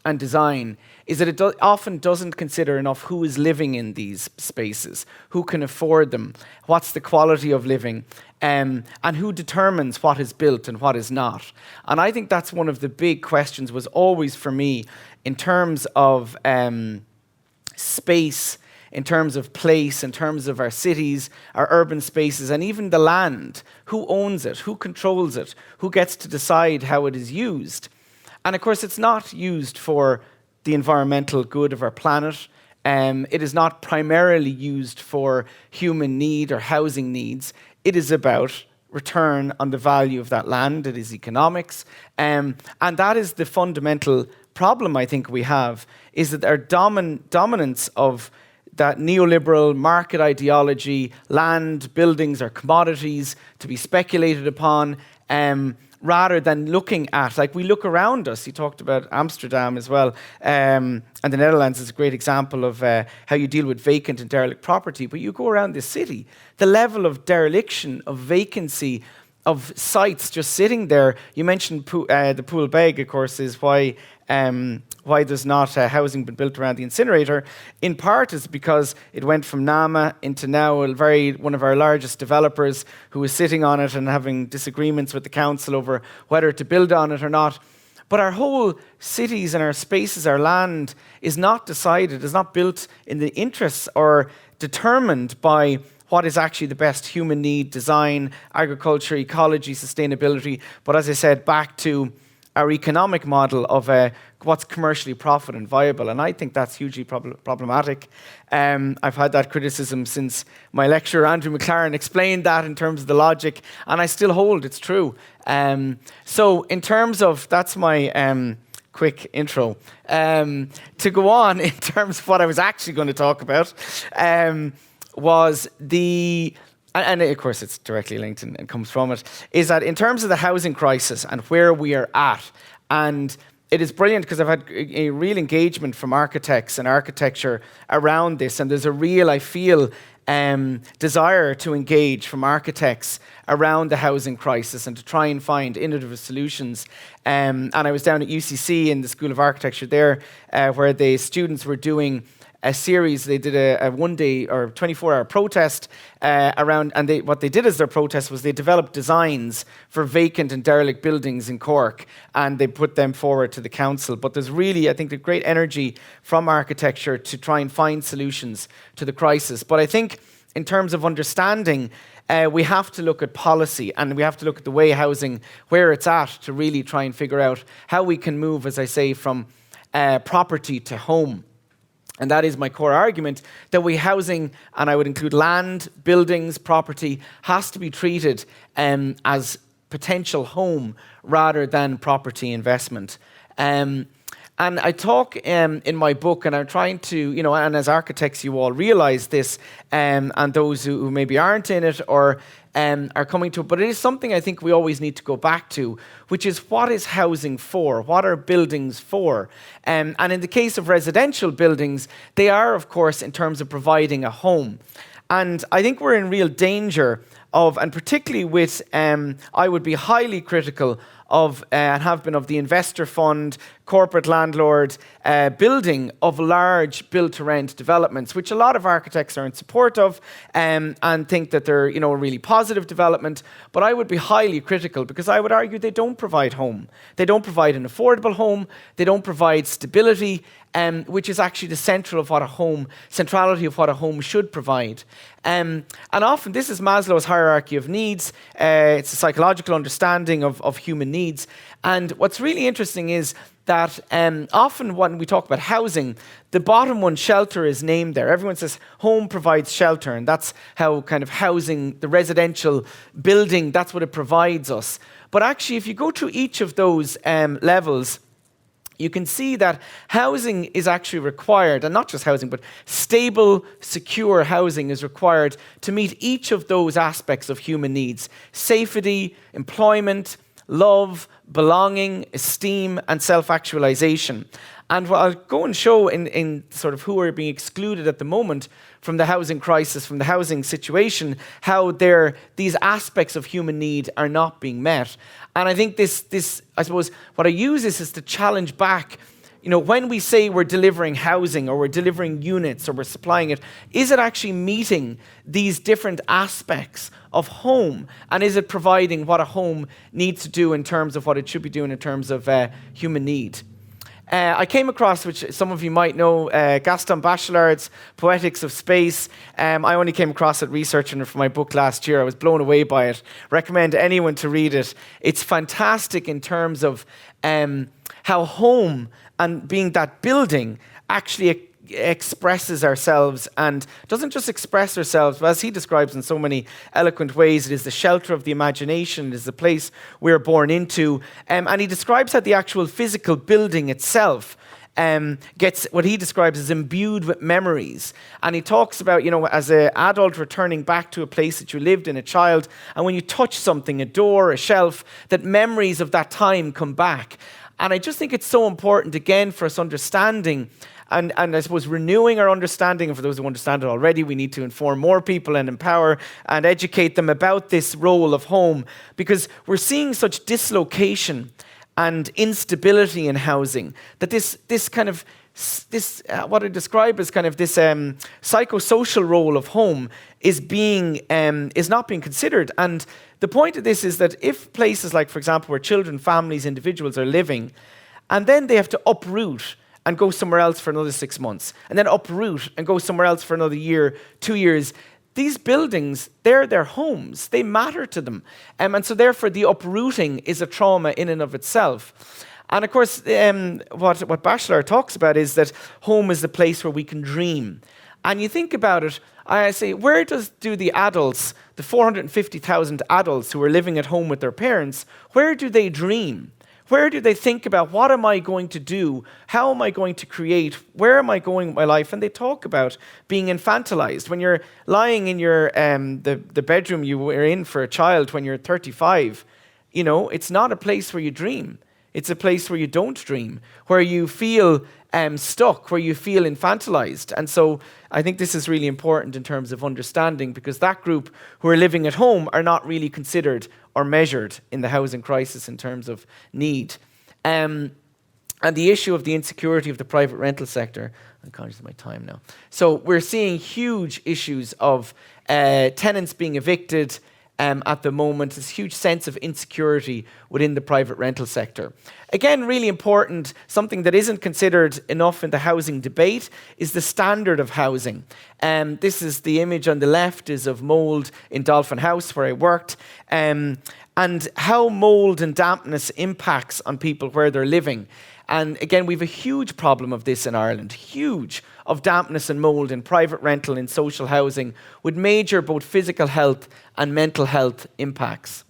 and design is that it often doesn't consider enough who is living in these spaces, who can afford them, what's the quality of living, and who determines what is built and what is not. And I think that's one of the big questions was always for me in terms of space, in terms of place, in terms of our cities, our urban spaces, and even the land. Who owns it? Who controls it? Who gets to decide how it is used? And of course, it's not used for the environmental good of our planet. It is not primarily used for human need or housing needs. It is about return on the value of that land. It is economics. And that is the fundamental problem I think we have, is that our dominance of that neoliberal market ideology, land, buildings are commodities to be speculated upon, rather than looking at, like we look around us. You talked about Amsterdam as well, and the Netherlands is a great example of how you deal with vacant and derelict property. But you go around the city, the level of dereliction, of vacancy, of sites just sitting there. You mentioned the Pool Beg, of course, is why there's not housing been built around the incinerator. In part is because it went from NAMA into now one of our largest developers who is sitting on it and having disagreements with the council over whether to build on it or not. But our whole cities and our spaces, our land is not decided, is not built in the interests or determined by what is actually the best human need, design, agriculture, ecology, sustainability. But as I said, back to our economic model of what's commercially profit and viable. And I think that's hugely problematic. I've had that criticism since my lecturer, Andrew McLaren, explained that in terms of the logic, and I still hold it's true. So in terms of, that's my quick intro. To go on in terms of what I was actually going to talk about, was and of course it's directly linked and comes from it, is that in terms of the housing crisis and where we are at, and it is brilliant because I've had a real engagement from architects and architecture around this, and there's a real, I feel, desire to engage from architects around the housing crisis and to try and find innovative solutions. And I was down at UCC in the School of Architecture there, where the students were doing a series. They did a one-day or 24-hour protest around, and what they did as their protest was they developed designs for vacant and derelict buildings in Cork, and they put them forward to the council. But there's really, I think, a great energy from architecture to try and find solutions to the crisis. But I think in terms of understanding, we have to look at policy, and we have to look at the way housing, where it's at, to really try and figure out how we can move, as I say, from property to home. And that is my core argument, that housing, and I would include land, buildings, property, has to be treated as potential home rather than property investment. And I talk in my book, and I'm trying to, and as architects you all realize this, and those who maybe aren't in it or are coming to it, but it is something I think we always need to go back to, which is, what is housing for? What are buildings for? And in the case of residential buildings, they are, of course, in terms of providing a home. And I think we're in real danger of, and particularly with, I would be highly critical of, and have been, of the investor fund, corporate landlord building of large build-to-rent developments, which a lot of architects are in support of, and think that they're, a really positive development. But I would be highly critical, because I would argue they don't provide home. They don't provide an affordable home. They don't provide stability, which is actually the centrality of what a home should provide. And often this is Maslow's hierarchy of needs. It's a psychological understanding of human needs. And what's really interesting is that often when we talk about housing, the bottom one, shelter, is named there. Everyone says home provides shelter, and that's how kind of housing, the residential building, that's what it provides us. But actually, if you go through each of those levels, you can see that housing is actually required, and not just housing, but stable, secure housing is required to meet each of those aspects of human needs: safety, employment, love, belonging, esteem, and self-actualization. And what I'll go and show in sort of who are being excluded at the moment from the housing crisis, from the housing situation, how these aspects of human need are not being met. And I think this I suppose, what I use this is to challenge back, when we say we're delivering housing or we're delivering units or we're supplying it, is it actually meeting these different aspects of home? And is it providing what a home needs to do in terms of what it should be doing in terms of human need? I came across, which some of you might know, Gaston Bachelard's Poetics of Space. I only came across it researching it for my book last year. I was blown away by it. Recommend anyone to read it. It's fantastic in terms of how home and being that building actually expresses ourselves, and doesn't just express ourselves, but as he describes in so many eloquent ways, it is the shelter of the imagination, it is the place we're born into. And he describes how the actual physical building itself gets what he describes as imbued with memories. And he talks about, as an adult returning back to a place that you lived in, a child, and when you touch something, a door, a shelf, that memories of that time come back. And I just think it's so important, again, for us understanding and I suppose renewing our understanding. And for those who understand it already, we need to inform more people and empower and educate them about this role of home, because we're seeing such dislocation and instability in housing that this what I describe as kind of this psychosocial role of home is not being considered. And the point of this is that if places like, for example, where children, families, individuals are living, and then they have to uproot and go somewhere else for another 6 months, and then uproot and go somewhere else for another year, 2 years, these buildings, they're their homes. They matter to them. And so therefore the uprooting is a trauma in and of itself. And of course, what Bachelard talks about is that home is the place where we can dream. And you think about it, I say, where do the adults, the 450,000 adults who are living at home with their parents, where do they dream? Where do they think about, what am I going to do? How am I going to create? Where am I going with my life? And they talk about being infantilized. When you're lying in your the bedroom you were in for a child when you're 35, it's not a place where you dream. It's a place where you don't dream, where you feel stuck, where you feel infantilized. And so I think this is really important in terms of understanding, because that group who are living at home are not really considered or measured in the housing crisis in terms of need. And the issue of the insecurity of the private rental sector, I'm conscious of my time now. So we're seeing huge issues of tenants being evicted, at the moment, this huge sense of insecurity within the private rental sector. Again, really important, something that isn't considered enough in the housing debate is the standard of housing. This is the image on the left is of mould in Dolphin House, where I worked, and how mould and dampness impacts on people where they're living. And again, we have a huge problem of this in Ireland, huge, of dampness and mould in private rental and social housing, with major both physical health and mental health impacts.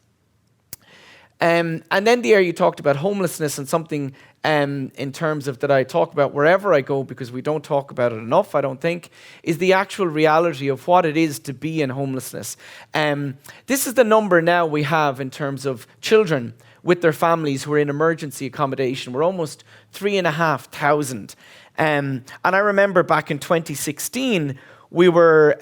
And then there you talked about homelessness, and something in terms of that I talk about wherever I go, because we don't talk about it enough, I don't think, is the actual reality of what it is to be in homelessness. This is the number now we have in terms of children with their families who are in emergency accommodation. We're almost 3,500. And I remember back in 2016, we were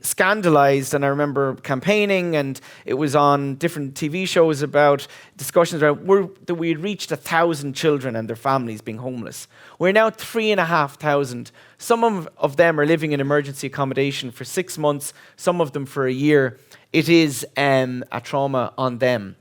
scandalized, and I remember campaigning, and it was on different TV shows about discussions about that we had reached 1,000 children and their families being homeless. We're now 3,500. Some of them are living in emergency accommodation for 6 months, some of them for a year. It is a trauma on them.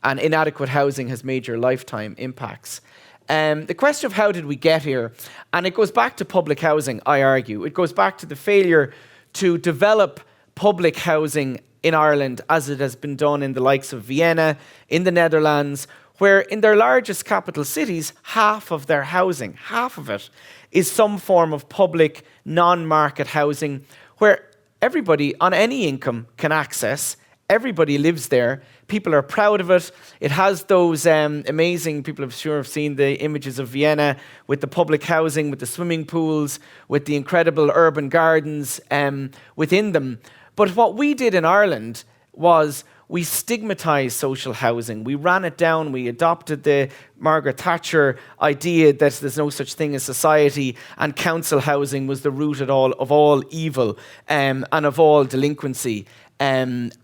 And inadequate housing has major lifetime impacts. The question of how did we get here, and it goes back to public housing, I argue. It goes back to the failure to develop public housing in Ireland as it has been done in the likes of Vienna, in the Netherlands, where in their largest capital cities, half of their housing, half of it, is some form of public, non-market housing, where everybody on any income can access. Everybody lives there. People are proud of it. It has those amazing, people have sure have seen the images of Vienna with the public housing, with the swimming pools, with the incredible urban gardens within them. But what we did in Ireland was we stigmatized social housing. We ran it down. We adopted the Margaret Thatcher idea that there's no such thing as society, and council housing was the root of all evil and of all delinquency and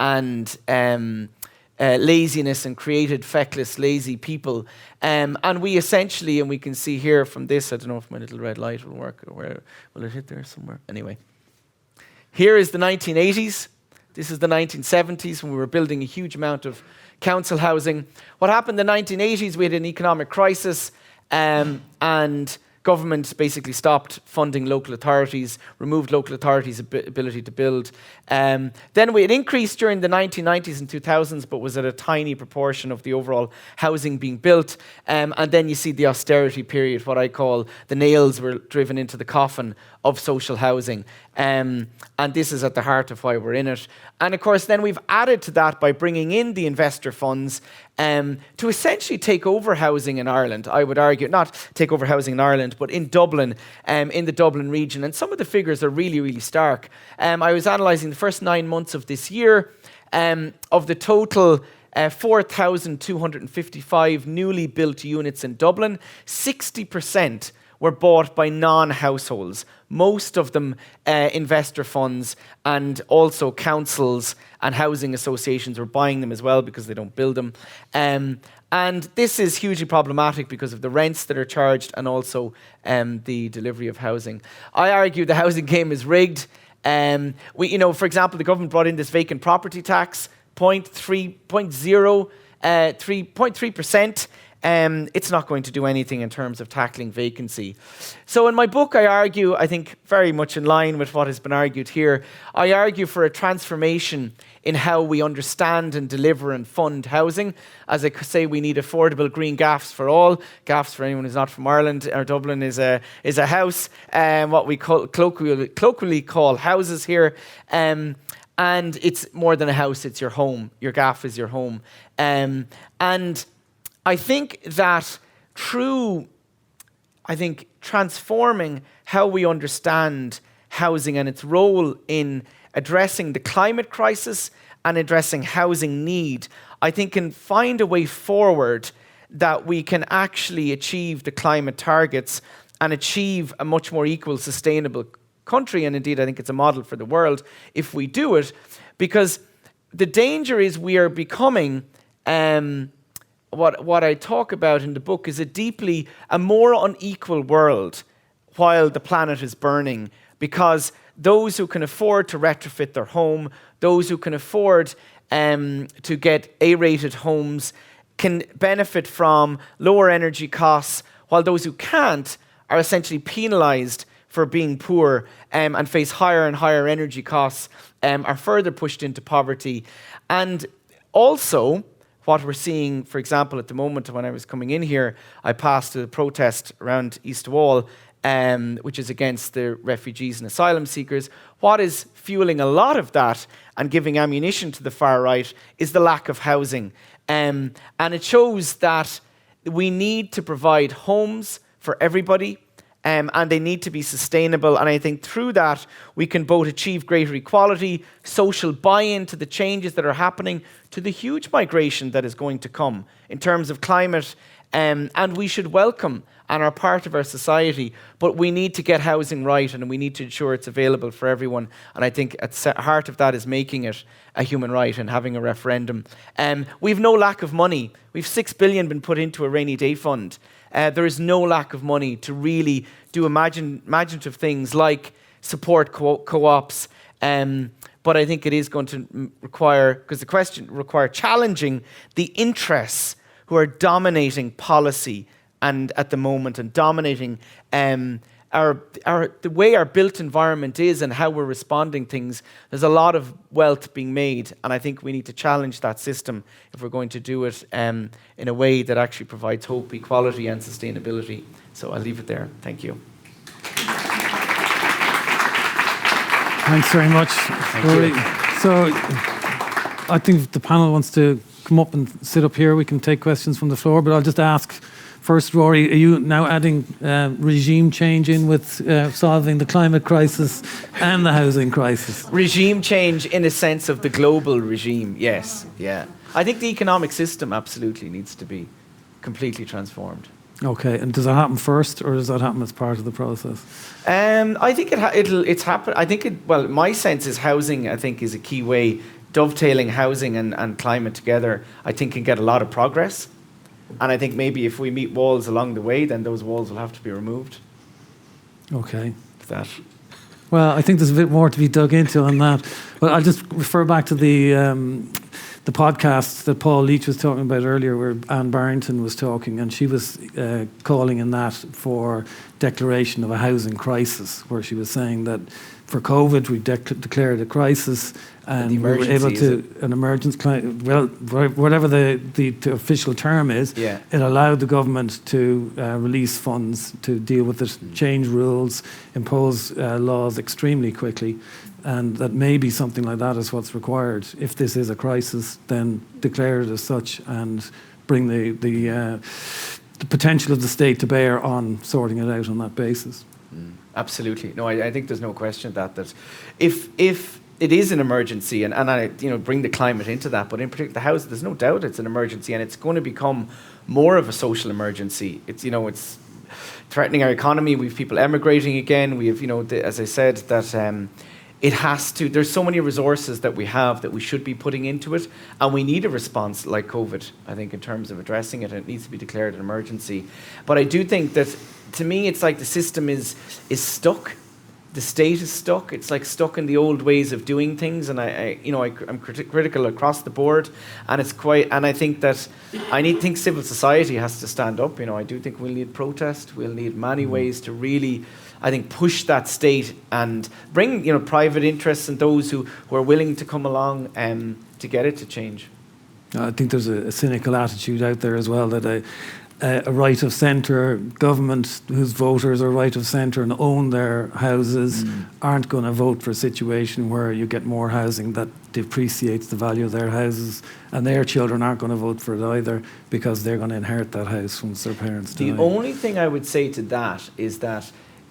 laziness, and created feckless, lazy people. And we essentially, and we can see here from this, I don't know if my little red light will work, or where will it hit there somewhere? Anyway, here is the 1980s. This is the 1970s, when we were building a huge amount of council housing. What happened in the 1980s, we had an economic crisis, and government basically stopped funding local authorities, removed local authorities' ability to build. Then it increased during the 1990s and 2000s, but was at a tiny proportion of the overall housing being built. And then you see the austerity period, what I call the nails were driven into the coffin of social housing. And this is at the heart of why we're in it. And of course, then we've added to that by bringing in the investor funds to essentially take over housing in Ireland. I would argue, not take over housing in Ireland, but in Dublin, in the Dublin region. And some of the figures are really, really stark. I was analysing the first 9 months of this year. Of the total 4,255 newly built units in Dublin, 60% were bought by non-households. Most of them investor funds, and also councils and housing associations were buying them as well because they don't build them. And this is hugely problematic because of the rents that are charged, and also the delivery of housing. I argue the housing game is rigged. For example, the government brought in this vacant property tax, 3.3%. It's not going to do anything in terms of tackling vacancy. So in my book, I argue, I think very much in line with what has been argued here, I argue for a transformation in how we understand and deliver and fund housing. As I say, we need affordable green gaffs for all. Gaffs, for anyone who's not from Ireland or Dublin, is a house, what we colloquially call houses here. And it's more than a house, it's your home. Your gaff is your home. And I think that transforming how we understand housing and its role in addressing the climate crisis and addressing housing need, I think can find a way forward that we can actually achieve the climate targets and achieve a much more equal, sustainable country. And indeed, I think it's a model for the world if we do it, because the danger is we are becoming what I talk about in the book is a more unequal world while the planet is burning, because those who can afford to retrofit their home, those who can afford to get A-rated homes can benefit from lower energy costs, while those who can't are essentially penalized for being poor and face higher and higher energy costs, are further pushed into poverty. And also, what we're seeing, for example, at the moment when I was coming in here, I passed a protest around East Wall, which is against the refugees and asylum seekers. What is fueling a lot of that and giving ammunition to the far right is the lack of housing. And it shows that we need to provide homes for everybody, and they need to be sustainable. And I think through that, we can both achieve greater equality, social buy-in to the changes that are happening, to the huge migration that is going to come in terms of climate, and we should welcome and are part of our society. But we need to get housing right, and we need to ensure it's available for everyone. And I think at the heart of that is making it a human right and having a referendum. We've no lack of money. We've $6 billion been put into a rainy day fund. There is no lack of money to really do imaginative things like support co-ops. But I think it is going to require challenging the interests who are dominating policy and at the moment, and dominating the way our built environment is and how we're responding things. There's a lot of wealth being made, and I think we need to challenge that system if we're going to do it in a way that actually provides hope, equality, and sustainability. So I'll leave it there. Thank you. Thanks very much, Rory. So I think if the panel wants to come up and sit up here, we can take questions from the floor, but I'll just ask First, Rory, are you now adding regime change in with solving the climate crisis and the housing crisis? Regime change in a sense of the global regime, yes, yeah. I think the economic system absolutely needs to be completely transformed. Okay, and does that happen first, or does that happen as part of the process? I think it's happened. I think my sense is housing, I think, is a key way. Dovetailing housing and climate together, I think, can get a lot of progress. And I think maybe if we meet walls along the way, then those walls will have to be removed. Okay. Well, I think there's a bit more to be dug into on that. But I'll just refer back to the podcast that Paul Leech was talking about earlier, where Anne Barrington was talking, and she was calling in that for declaration of a housing crisis, where she was saying that for COVID we declared a crisis, and we were able to an emergency. Well, whatever the official term is, yeah. It allowed the government to release funds to deal with it, change rules, impose laws extremely quickly. And that maybe something like that is what's required. If this is a crisis, then declare it as such and bring the potential of the state to bear on sorting it out on that basis. Absolutely. No, I think there's no question that if it is an emergency, and I bring the climate into that, but in particular the house, there's no doubt it's an emergency, and it's going to become more of a social emergency. It's threatening our economy. We have people emigrating again. We have, as I said, that. It has to, there's so many resources that we have that we should be putting into it, and we need a response like COVID, I think, in terms of addressing it, and it needs to be declared an emergency. But I do think that, to me, it's like the system is stuck. The state is stuck. It's like stuck in the old ways of doing things, and I'm critical across the board, and I think that think civil society has to stand up. I do think we'll need protest. We'll need many ways to really, I think, push that state and bring private interests and those who are willing to come along to get it to change. I think there's a cynical attitude out there as well, that a right of centre government whose voters are right of centre and own their houses aren't going to vote for a situation where you get more housing that depreciates the value of their houses, and their children aren't going to vote for it either, because they're going to inherit that house once their parents die. The only thing I would say to that is that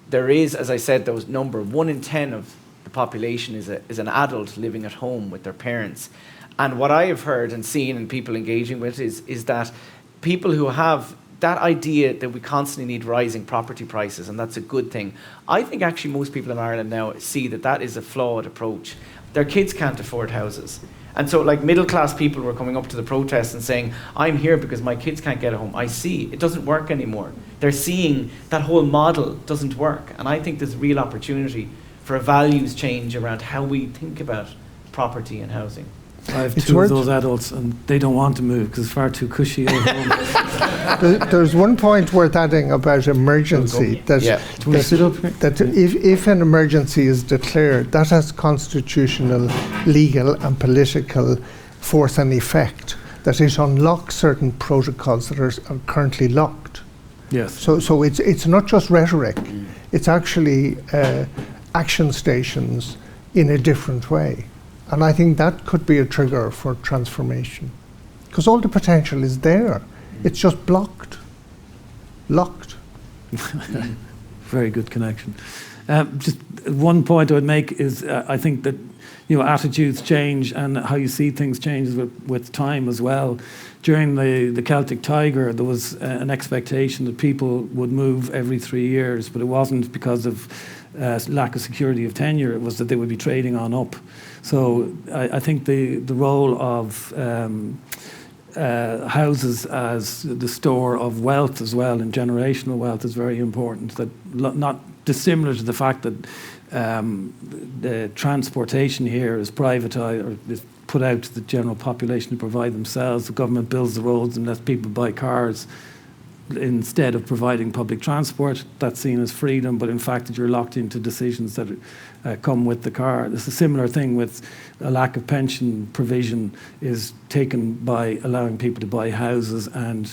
there is, as I said, those number 1 in 10 of the population is an adult living at home with their parents. And what I have heard and seen and people engaging with is that people who have that idea that we constantly need rising property prices, and that's a good thing. I think actually most people in Ireland now see that is a flawed approach. Their kids can't afford houses. And so middle class people were coming up to the protest and saying, I'm here because my kids can't get a home. I see, it doesn't work anymore. They're seeing that whole model doesn't work. And I think there's real opportunity for a values change around how we think about property and housing. I have two of those adults, and they don't want to move because it's far too cushy at home. There's one point worth adding about emergency, that if an emergency is declared, that has constitutional, legal and political force and effect, that it unlocks certain protocols that are currently locked. Yes. So it's not just rhetoric, it's actually action stations in a different way. And I think that could be a trigger for transformation. Because all the potential is there. It's just locked. Very good connection. Just one point I would make is I think that attitudes change and how you see things changes with time as well. During the Celtic Tiger, there was an expectation that people would move every 3 years, but it wasn't because of lack of security of tenure. It was that they would be trading on up. So I think the role of houses as the store of wealth as well, and generational wealth, is very important. That not dissimilar to the fact that the transportation here is privatised or is put out to the general population to provide themselves. The government builds the roads and lets people buy cars instead of providing public transport. That's seen as freedom, but in fact that you're locked into decisions that come with the car. It's a similar thing with a lack of pension provision is taken by allowing people to buy houses and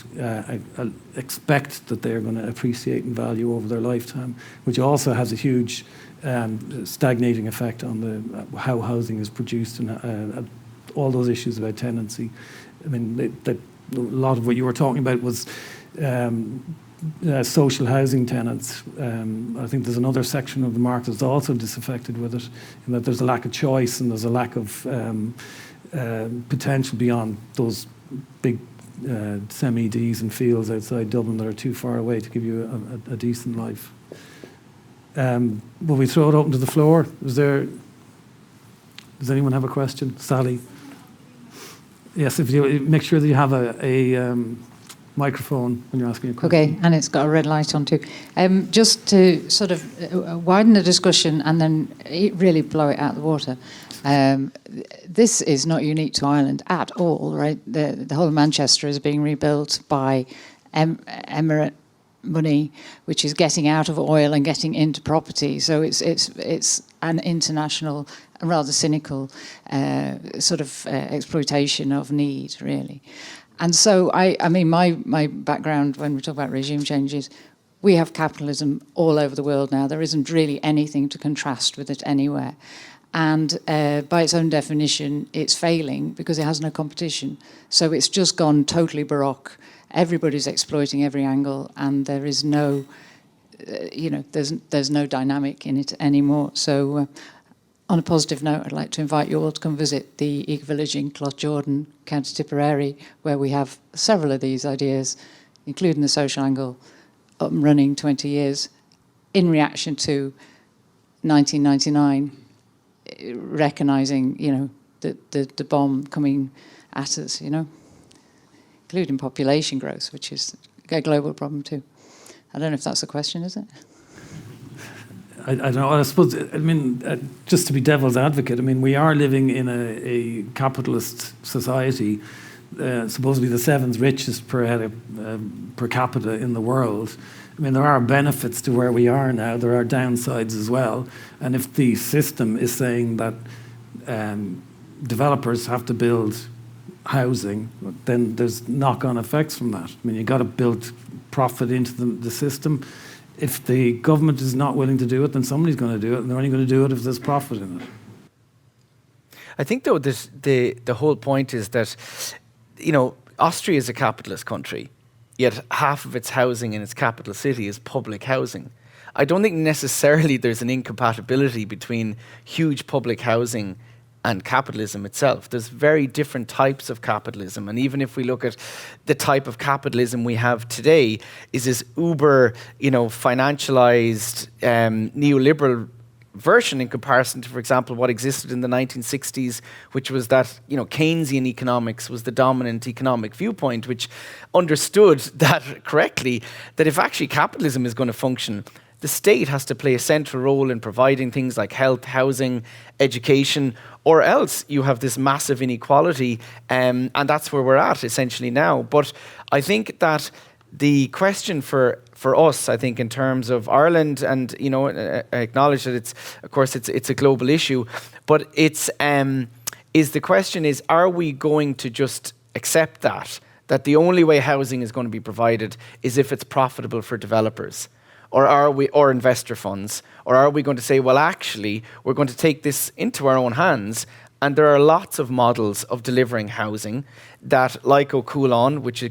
expect that they're going to appreciate in value over their lifetime, which also has a huge stagnating effect on how housing is produced and all those issues about tenancy. I mean, a lot of what you were talking about was social housing tenants. I think there's another section of the market that's also disaffected with it, in that there's a lack of choice and there's a lack of potential beyond those big semi-Ds and fields outside Dublin that are too far away to give you a decent life. Will we throw it open to the floor? Does anyone have a question? Sally? Yes, if you make sure that you have a microphone when you're asking a question. Okay, and it's got a red light on too. Just to sort of widen the discussion and then really blow it out of the water. This is not unique to Ireland at all, right? The whole of Manchester is being rebuilt by Emirate money, which is getting out of oil and getting into property. So it's an international, rather cynical sort of exploitation of need, really. And so, I mean, my background when we talk about regime changes, we have capitalism all over the world now. There isn't really anything to contrast with it anywhere. And by its own definition, it's failing because it has no competition. So it's just gone totally baroque. Everybody's exploiting every angle, and there is no, there's no dynamic in it anymore. So on a positive note, I'd like to invite you all to come visit the Eco-Village in Cloughjordan, County Tipperary, where we have several of these ideas, including the social angle, up and running 20 years, in reaction to 1999, recognising, the bomb coming at us, including population growth, which is a global problem too. I don't know if that's a question, is it? I don't know. I suppose, just to be devil's advocate, we are living in a capitalist society, supposedly the seventh richest per capita in the world. There are benefits to where we are now. There are downsides as well. And if the system is saying that developers have to build housing, then there's knock-on effects from that. You've got to build profit into the system. If the government is not willing to do it, then somebody's going to do it, and they're only going to do it if there's profit in it. I think, though, the whole point is that, Austria is a capitalist country, yet half of its housing in its capital city is public housing. I don't think necessarily there's an incompatibility between huge public housing and capitalism itself. There's very different types of capitalism. And even if we look at the type of capitalism we have today, is this uber, financialized neoliberal version in comparison to, for example, what existed in the 1960s, which was that, Keynesian economics was the dominant economic viewpoint, which understood that correctly, that if actually capitalism is going to function, the state has to play a central role in providing things like health, housing, education, or else you have this massive inequality, and that's where we're at essentially now. But I think that the question for us, I think, in terms of Ireland, and I acknowledge that it's a global issue, but the question is, are we going to just accept that the only way housing is going to be provided is if it's profitable for developers? Or investor funds? Or are we going to say, well, actually, we're going to take this into our own hands, and there are lots of models of delivering housing that, like CLUAA, which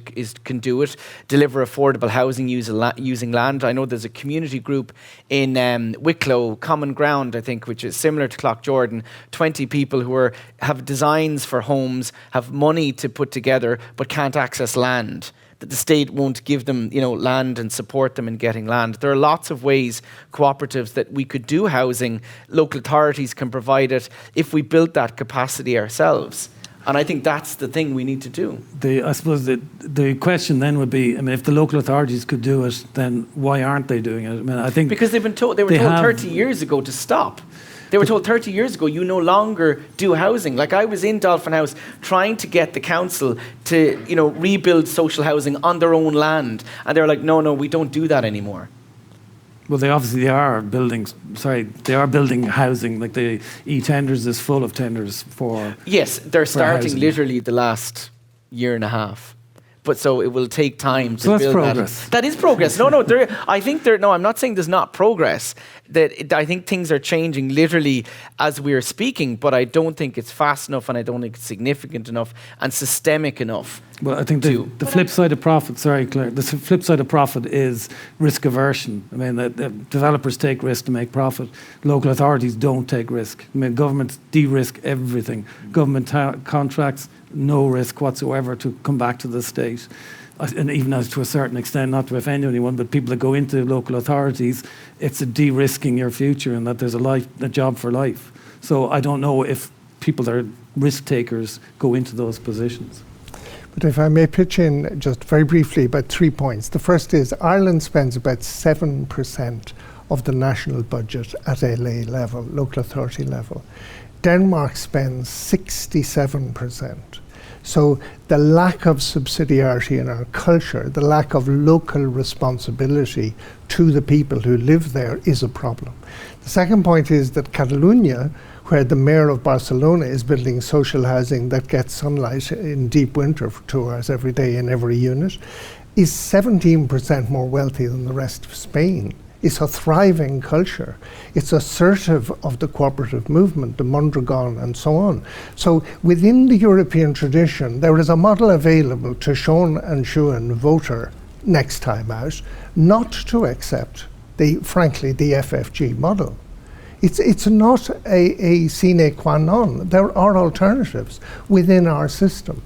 can do it, deliver affordable housing using land. I know there's a community group in Wicklow, Common Ground, I think, which is similar to Cloughjordan, 20 people who have designs for homes, have money to put together, but can't access land. That the state won't give them, land and support them in getting land. There are lots of ways, cooperatives, that we could do housing. Local authorities can provide it if we built that capacity ourselves. And I think that's the thing we need to do. I suppose the question then would be, if the local authorities could do it, then why aren't they doing it? I think because they were told 30 years ago to stop. They were told 30 years ago, you no longer do housing. Like, I was in Dolphin House trying to get the council to, rebuild social housing on their own land. And they were like, no, we don't do that anymore. Well, they are building housing. Like, the e-tenders is full of tenders for... Yes, they're starting housing. literally the last year and a half. but so it will take time to So that's build progress. that is progress. No, I'm not saying there's not progress. I think things are changing literally as we're speaking, but I don't think it's fast enough, and I don't think it's significant enough and systemic enough. Well, I think the flip side of profit, sorry, Claire, the flip side of profit is risk aversion. I mean, the developers take risk to make profit. Local authorities don't take risk. I mean, governments de-risk everything. Government contracts, no risk whatsoever to come back to the state. And even as to a certain extent, not to offend anyone, but people that go into local authorities, it's a de-risking your future and that there's a job for life. So I don't know if people that are risk takers go into those positions. But if I may pitch in just very briefly about 3 points. The first is Ireland spends about 7% of the national budget at LA level, local authority level. Denmark spends 67%. So the lack of subsidiarity in our culture, the lack of local responsibility to the people who live there is a problem. The second point is that Catalonia, where the mayor of Barcelona is building social housing that gets sunlight in deep winter for 2 hours every day in every unit, is 17% more wealthy than the rest of Spain. It's a thriving culture. It's assertive of the cooperative movement, the Mondragon and so on. So within the European tradition, there is a model available to Sean and Shuan voter next time out, not to accept, frankly, the FFG model. It's not a sine qua non. There are alternatives within our system.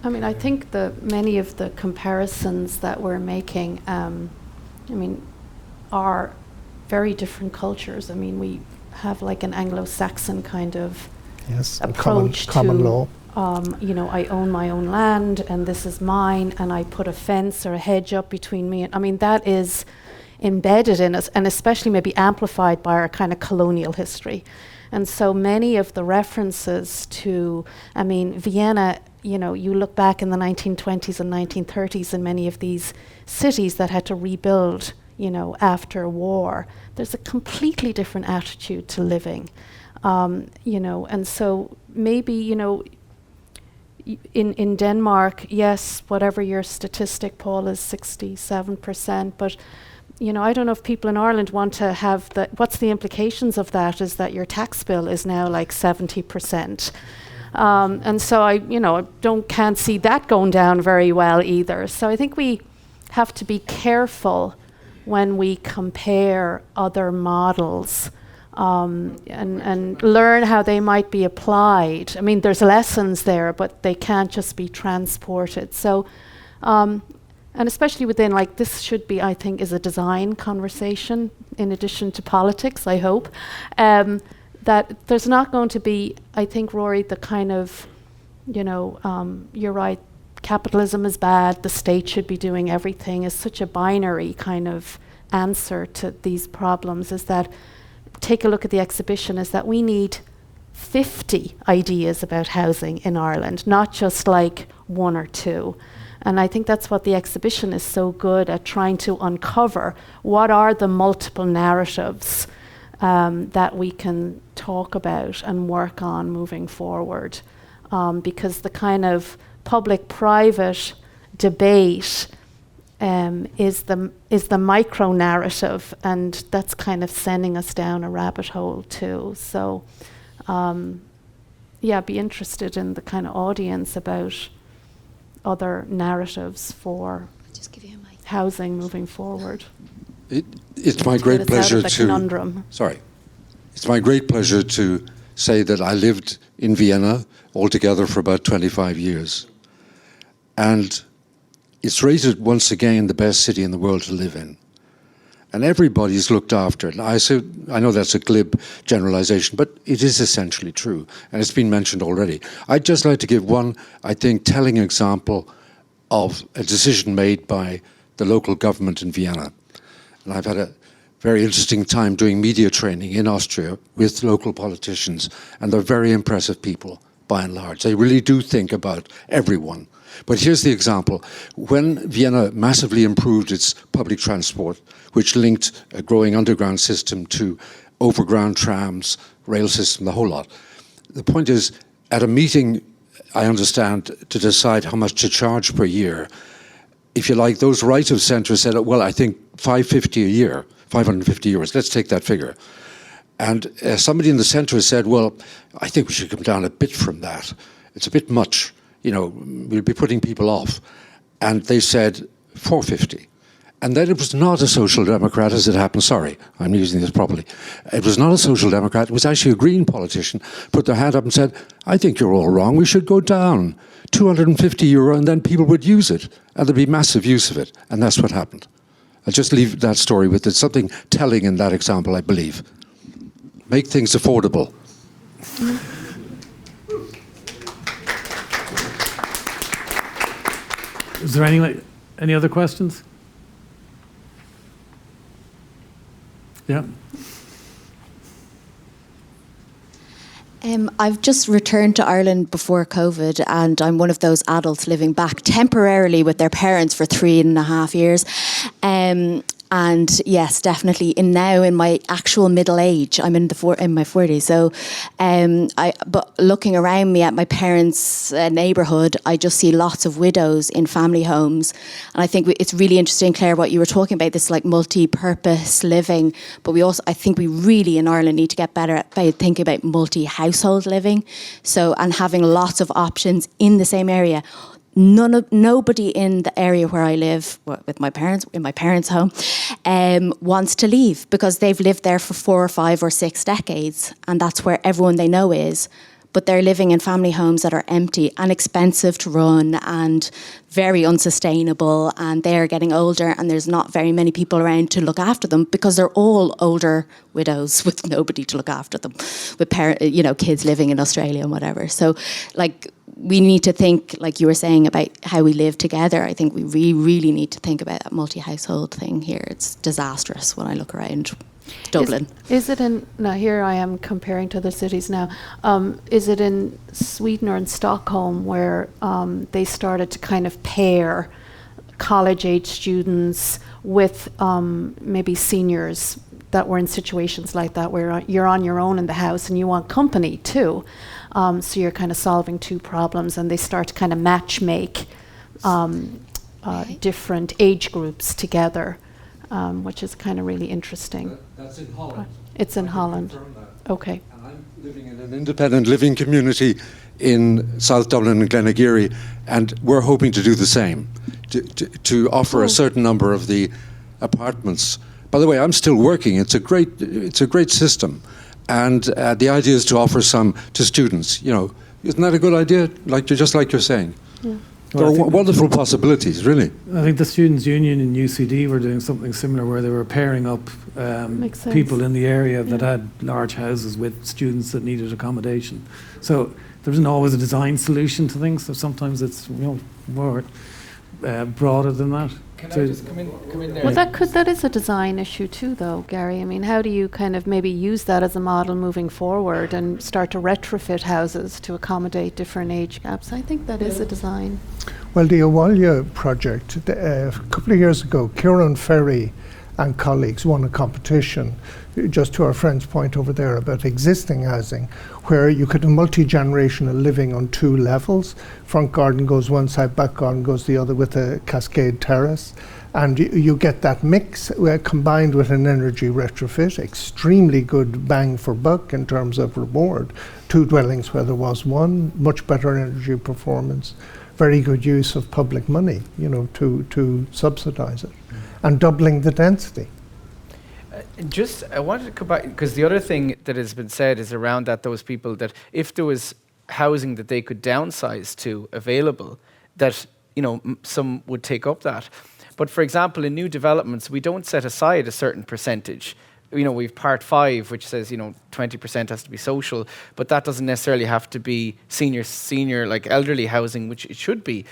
I mean, I think many of the comparisons that we're making, are very different cultures. I mean, we have like an Anglo-Saxon kind of approach common law. I own my own land and this is mine, and I put a fence or a hedge up between me. That is embedded in us, and especially maybe amplified by our kind of colonial history. And so many of the references to, Vienna, you look back in the 1920s and 1930s in many of these cities that had to rebuild, after war. There's a completely different attitude to living, and so maybe, in Denmark, yes, whatever your statistic, Paul, is 67%, but I don't know if people in Ireland want to have what's the implications of that is that your tax bill is now like 70%. And so I can't see that going down very well either. So I think we have to be careful when we compare other models and learn how they might be applied. There's lessons there, but they can't just be transported. So, and especially within, this should be, I think, is a design conversation in addition to politics, I hope. That there's not going to be, I think, Rory, the kind of, you're right, capitalism is bad, the state should be doing everything, is such a binary kind of answer to these problems, is that, take a look at the exhibition, is that we need 50 ideas about housing in Ireland, not just like 1 or 2. And I think that's what the exhibition is so good at, trying to uncover what are the multiple narratives that we can talk about and work on moving forward. Because the kind of public-private debate is the micro narrative, and that's kind of sending us down a rabbit hole too. So, be interested in the kind of audience about other narratives for housing moving forward. It's my great pleasure to. Sorry, it's my great pleasure to say that I lived in Vienna altogether for about 25 years, and it's rated once again the best city in the world to live in, and everybody's looked after. I know that's a glib generalization, but it is essentially true, and it's been mentioned already. I'd just like to give one, I think, telling example of a decision made by the local government in Vienna. And I've had a very interesting time doing media training in Austria with local politicians, and they're very impressive people, by and large. They really do think about everyone. But here's the example. When Vienna massively improved its public transport, which linked a growing underground system to overground trams, rail system, the whole lot, the point is, at a meeting I understand, to decide how much to charge per year. If you like, those right of centre said, well, I think 550 a year, 550 euros, let's take that figure. And somebody in the centre said, well, I think we should come down a bit from that. It's a bit much, we'll be putting people off. And they said 450. And then it was not a Social Democrat, as it happened. Sorry, I'm using this properly. It was not a Social Democrat. It was actually a Green politician put their hand up and said, I think you're all wrong. We should go down 250 euro, and then people would use it. And there'd be massive use of it. And that's what happened. I'll just leave that story with it. Something telling in that example, I believe. Make things affordable. Is there any other questions? Yeah. I've just returned to Ireland before COVID, and I'm one of those adults living back temporarily with their parents for 3.5 years. And yes, definitely. Now in my actual middle age, I'm in my 40s. So, but looking around me at my parents' neighbourhood, I just see lots of widows in family homes, and I think it's really interesting, Clare, what you were talking about, this like multi-purpose living. But I think we really in Ireland need to get better at thinking about multi-household living. So, and having lots of options in the same area. Nobody in the area where I live with my parents, in my parents' home, wants to leave because they've lived there for 4 or 5 or 6 decades, and that's where everyone they know is. But they're living in family homes that are empty and expensive to run and very unsustainable, and they're getting older, and there's not very many people around to look after them because they're all older widows with nobody to look after them, with kids living in Australia and whatever. So, we need to think, like you were saying, about how we live together. I think we really need to think about that multi-household thing here. It's disastrous when I look around Dublin. Is it in, now here I am comparing to other cities now, is it in Sweden or in Stockholm where they started to kind of pair college-age students with maybe seniors that were in situations like that where you're on your own in the house and you want company too? So you're kind of solving 2 problems, and they start to kind of match make different age groups together, which is kind of really interesting. That's in Holland. It's in Holland. Okay. And I'm living in an independent living community in South Dublin and Glenageary, and we're hoping to do the same, to offer a certain number of the apartments. By the way, I'm still working. It's a great system. And the idea is to offer some to students. Isn't that a good idea? Just like you're saying. Yeah. There are wonderful possibilities, really. I think the Students' Union in UCD were doing something similar where they were pairing up people in the area that had large houses with students that needed accommodation. So there isn't always a design solution to things. So sometimes it's more broader than that. Can I just come in there? Well, that is a design issue too, though, Gary. I mean, how do you kind of maybe use that as a model moving forward and start to retrofit houses to accommodate different age gaps? I think that is a design. Well, the Awalia project, a couple of years ago, Kieran Ferry and colleagues won a competition, just to our friend's point over there about existing housing, where you could have multi-generational living on 2 levels. Front garden goes one side, back garden goes the other, with a cascade terrace. And you get that mix combined with an energy retrofit, extremely good bang for buck in terms of reward. 2 dwellings where there was one, much better energy performance, very good use of public money, to subsidise it, and doubling the density. I wanted to come back, because the other thing that has been said is around those people that if there was housing that they could downsize to available, that some would take up that. But for example, in new developments, we don't set aside a certain percentage. We've Part 5, which says 20% has to be social, but that doesn't necessarily have to be senior like elderly housing, which it should be.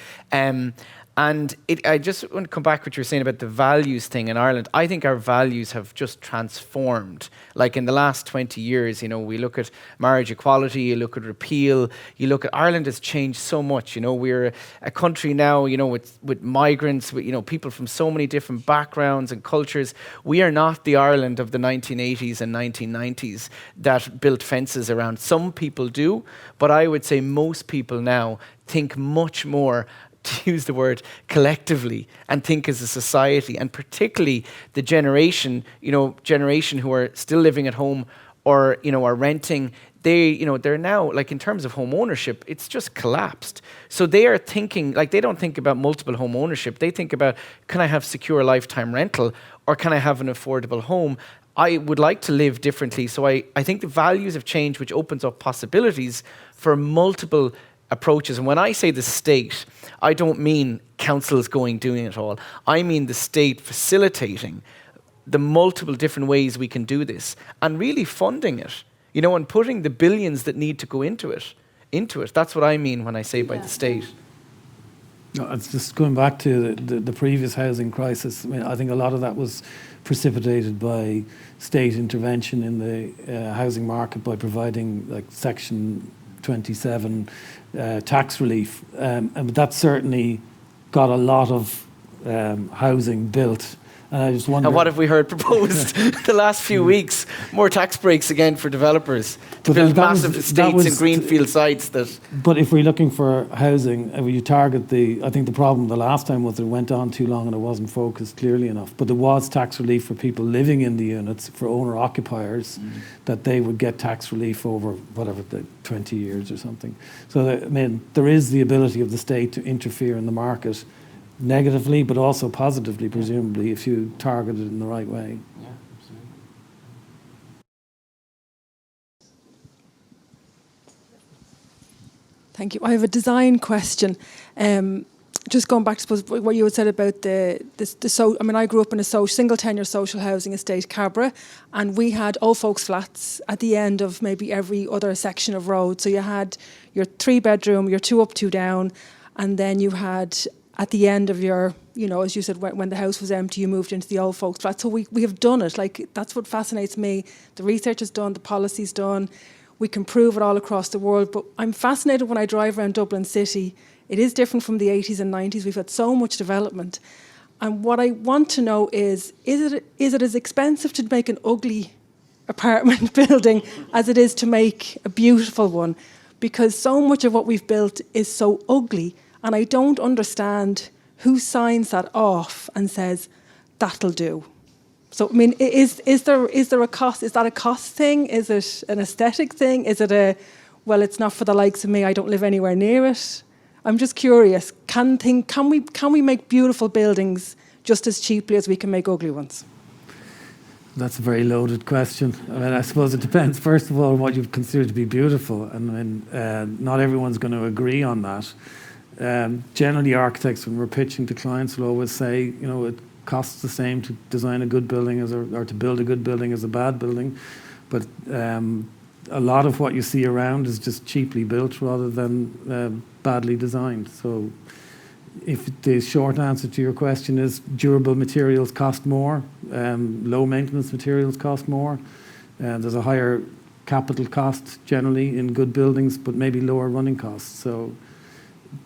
And I just want to come back to what you were saying about the values thing in Ireland. I think our values have just transformed. Like in the last 20 years, we look at marriage equality, you look at repeal, you look at Ireland has changed so much. We're a country now, with migrants, with, people from so many different backgrounds and cultures. We are not the Ireland of the 1980s and 1990s that built fences around. Some people do, but I would say most people now think much more, to use the word, collectively, and think as a society, and particularly the generation who are still living at home or, are renting. They're now, like, in terms of home ownership, it's just collapsed. So they are thinking, like, they don't think about multiple home ownership. They think about, can I have secure lifetime rental, or can I have an affordable home? I would like to live differently. So I think the values have changed, which opens up possibilities for multiple approaches. And when I say the state, I don't mean councils doing it all. I mean the state facilitating the multiple different ways we can do this and really funding it, and putting the billions that need to go into it. That's what I mean when I say by the state. No, it's just going back to the previous housing crisis. I mean, I think a lot of that was precipitated by state intervention in the housing market by providing, like, Section 27 tax relief, and that certainly got a lot of housing built. And I just wonder. And what have we heard proposed the last few weeks? More tax breaks again for developers to build massive estates and greenfield sites. But if we're looking for housing, you target I think the problem the last time was it went on too long and it wasn't focused clearly enough. But there was tax relief for people living in the units, for owner-occupiers, that they would get tax relief over whatever, 20 years or something. So, there is the ability of the state to interfere in the market negatively, but also positively, presumably, if you target it in the right way. Yeah, absolutely. Thank you. I have a design question. Just going back to what you had said about I grew up in a single tenure social housing estate, Cabra, and we had old folks flats at the end of maybe every other section of road. So you had your 3-bedroom, your 2 up, 2 down, and then you had at the end of your, as you said, when the house was empty, you moved into the old folks flat. So we have done it. Like, that's what fascinates me. The research is done, the policy's done. We can prove it all across the world. But I'm fascinated when I drive around Dublin City. It is different from the 80s and 90s. We've had so much development. And what I want to know is it as expensive to make an ugly apartment building as it is to make a beautiful one? Because so much of what we've built is so ugly. And I don't understand who signs that off and says, that'll do. So, I mean, is there a cost? Is that a cost thing? Is it an aesthetic thing? Is it it's not for the likes of me, I don't live anywhere near it? I'm just curious, can we make beautiful buildings just as cheaply as we can make ugly ones? That's a very loaded question. I suppose it depends, first of all, on what you consider to be beautiful. And not everyone's going to agree on that. Generally, architects, when we're pitching to clients, will always say, it costs the same to design a good building or to build a good building as a bad building. But a lot of what you see around is just cheaply built rather than badly designed. So if the short answer to your question is durable materials cost more, low maintenance materials cost more, there's a higher capital cost generally in good buildings, but maybe lower running costs. So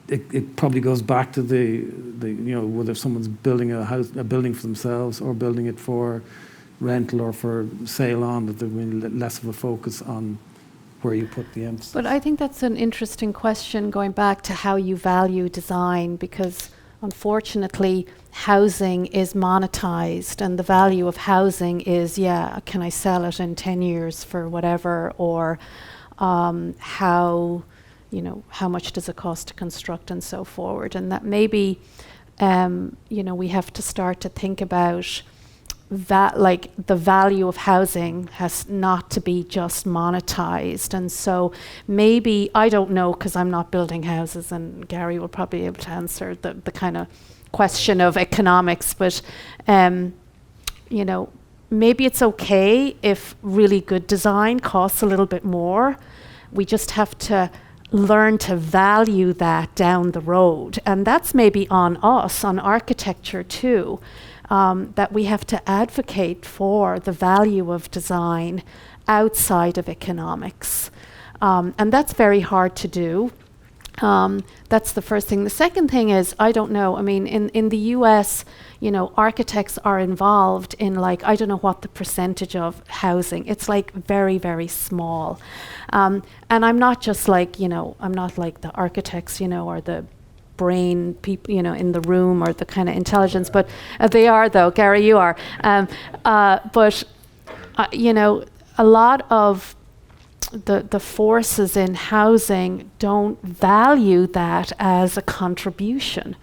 it probably goes back to the whether someone's building a building for themselves or building it for rental or for sale on, that there's really less of a focus on where you put the emphasis. But I think that's an interesting question, going back to how you value design, because unfortunately housing is monetized, and the value of housing is, can I sell it in 10 years for whatever, or how much does it cost to construct and so forward. And that maybe, we have to start to think about that, like the value of housing has not to be just monetized. And so maybe, I don't know, because I'm not building houses, and Gary will probably be able to answer the kind of question of economics, but maybe it's okay if really good design costs a little bit more. We just have to learn to value that down the road. And that's maybe on us, on architecture too, that we have to advocate for the value of design outside of economics. And that's very hard to do. That's the first thing. The second thing is, I don't know, I mean, in the US, you know, architects are involved in, like, I don't know what the percentage of housing. It's like very, very small. And I'm not just like, you know, I'm not like the architects, you know, or the brain people, you know, in the room, or the kind of intelligence, but they are though, Gary, you are. But, you know, a lot of the forces in housing don't value that as a contribution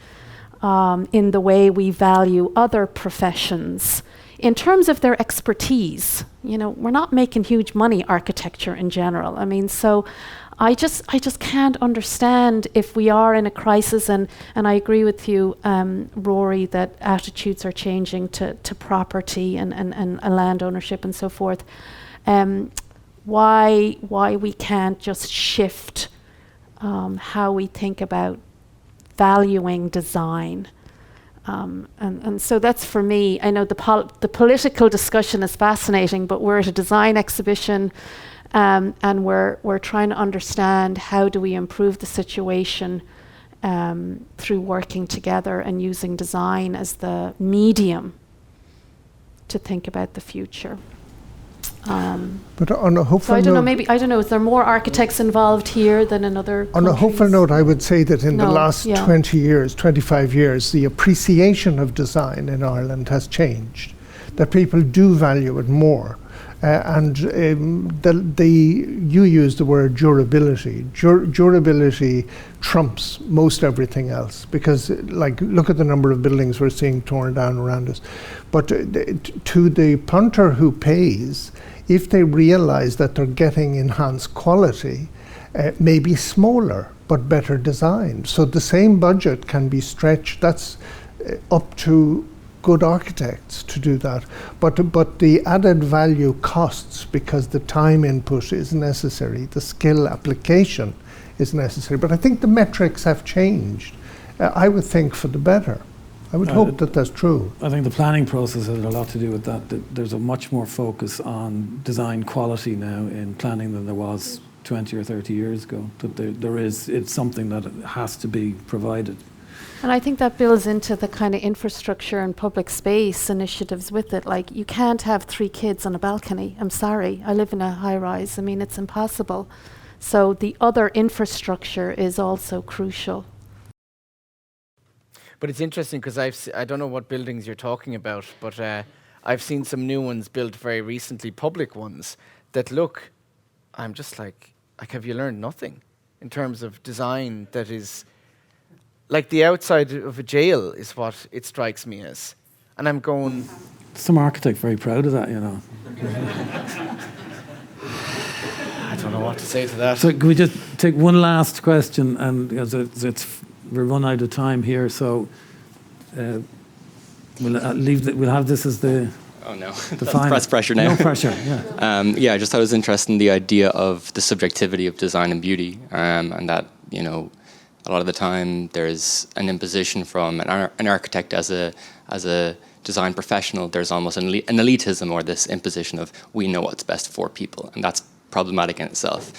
in the way we value other professions in terms of their expertise. You know, we're not making huge money, architecture in general. I mean, so I just can't understand if we are in a crisis, and I agree with you, Rory, that attitudes are changing to property and land ownership and so forth. Why we can't just shift how we think about valuing design. And so that's for me. I know the political discussion is fascinating, but we're at a design exhibition, and we're trying to understand how do we improve the situation through working together and using design as the medium to think about the future. But on a hopeful so I don't know, note, maybe, I don't know, is there more architects involved here than in other countries? on a hopeful note, I would say that in the last 20 years, 25 years, the appreciation of design in Ireland has changed, that people do value it more. You use the word durability. Durability trumps most everything else, because, like, look at the number of buildings we're seeing torn down around us. But to the punter who pays, if they realize that they're getting enhanced quality, maybe smaller but better designed. So the same budget can be stretched. That's up to good architects to do that. But the added value costs, because the time input is necessary, the skill application is necessary. But I think the metrics have changed. I would think for the better. I would hope that that's true. I think the planning process has a lot to do with that. There's a much more focus on design quality now in planning than there was 20 or 30 years ago. That it's something that has to be provided. And I think that builds into the kind of infrastructure and public space initiatives with it. Like, you can't have 3 kids on a balcony. I'm sorry, I live in a high rise. I mean, it's impossible. So the other infrastructure is also crucial. But it's interesting because I don't know what buildings you're talking about, but I've seen some new ones built very recently, public ones, that look, I'm just like, have you learned nothing in terms of design that is, like, the outside of a jail is what it strikes me as. And I'm going... Some architect very proud of that, you know. I don't know what to say to that. So can we just take one last question, and we're run out of time here, so we'll have this as the... Oh no, the that's final. Press pressure now. No pressure, yeah. Yeah, I just thought it was interesting, the idea of the subjectivity of design and beauty, and that, you know, a lot of the time there's an imposition from an architect as a design professional. There's almost an elitism, or this imposition of, we know what's best for people, and that's problematic in itself.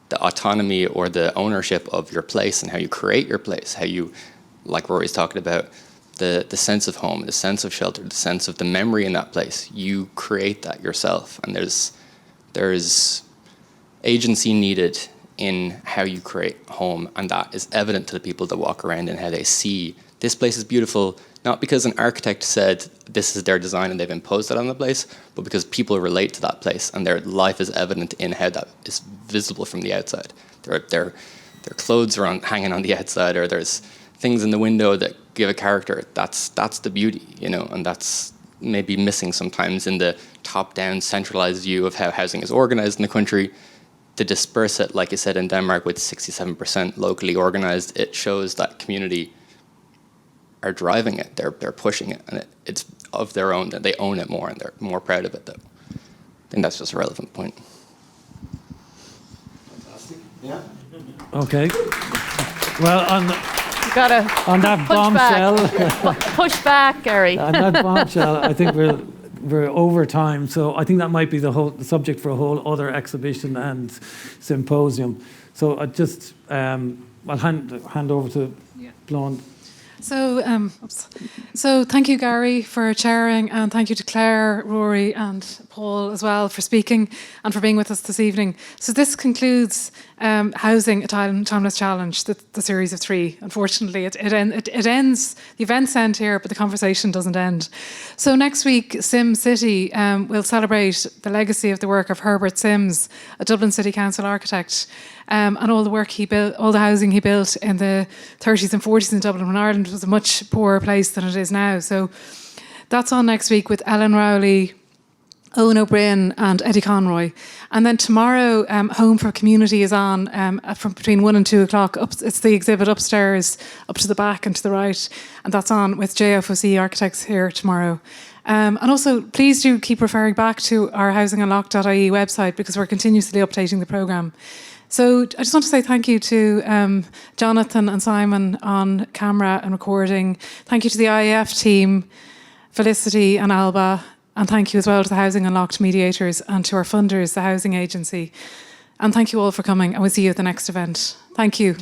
The autonomy or the ownership of your place and how you create your place, how you, like Rory's talking about, the sense of home, the sense of shelter, the sense of the memory in that place. You create that yourself, and there's agency needed in how you create home, and that is evident to the people that walk around and how they see this place is beautiful, not because an architect said this is their design and they've imposed that on the place, but because people relate to that place and their life is evident in how that is visible from the outside. Their clothes are hanging on the outside, or there's things in the window that give a character. That's the beauty, you know, and that's maybe missing sometimes in the top-down centralized view of how housing is organized in the country. To disperse it, like you said, in Denmark with 67% locally organized, it shows that community are driving it, they're pushing it, and it's of their own, that they own it more and they're more proud of it, though. I think that's just a relevant point. Fantastic. Yeah. Okay. Well, You gotta on that push bombshell, push back, Gary. on that bombshell, I think we're over time. So I think that might be the subject for a whole other exhibition and symposium. So I just I'll hand over to Blonde. So thank you, Gary, for chairing, and thank you to Clare, Rory and Paul as well for speaking and for being with us this evening. So this concludes Housing, a Timeless Challenge, the series of 3. Unfortunately, it ends, the events end here, but the conversation doesn't end. So next week, Sim City will celebrate the legacy of the work of Herbert Sims, a Dublin City Council architect, and all the work he built, all the housing he built in the 30s and 40s in Dublin, when Ireland was a much poorer place than it is now. So that's on next week with Ellen Rowley, Owen O'Brien and Eddie Conroy. And then tomorrow, Home for Community is on from between 1 and 2 o'clock. It's the exhibit upstairs, up to the back and to the right. And that's on with JFOC Architects here tomorrow. And also, please do keep referring back to our housingunlocked.ie website, because we're continuously updating the programme. So I just want to say thank you to Jonathan and Simon on camera and recording. Thank you to the IAF team, Felicity and Alba. And thank you as well to the Housing Unlocked mediators and to our funders, the Housing Agency. And thank you all for coming, and we'll see you at the next event. Thank you.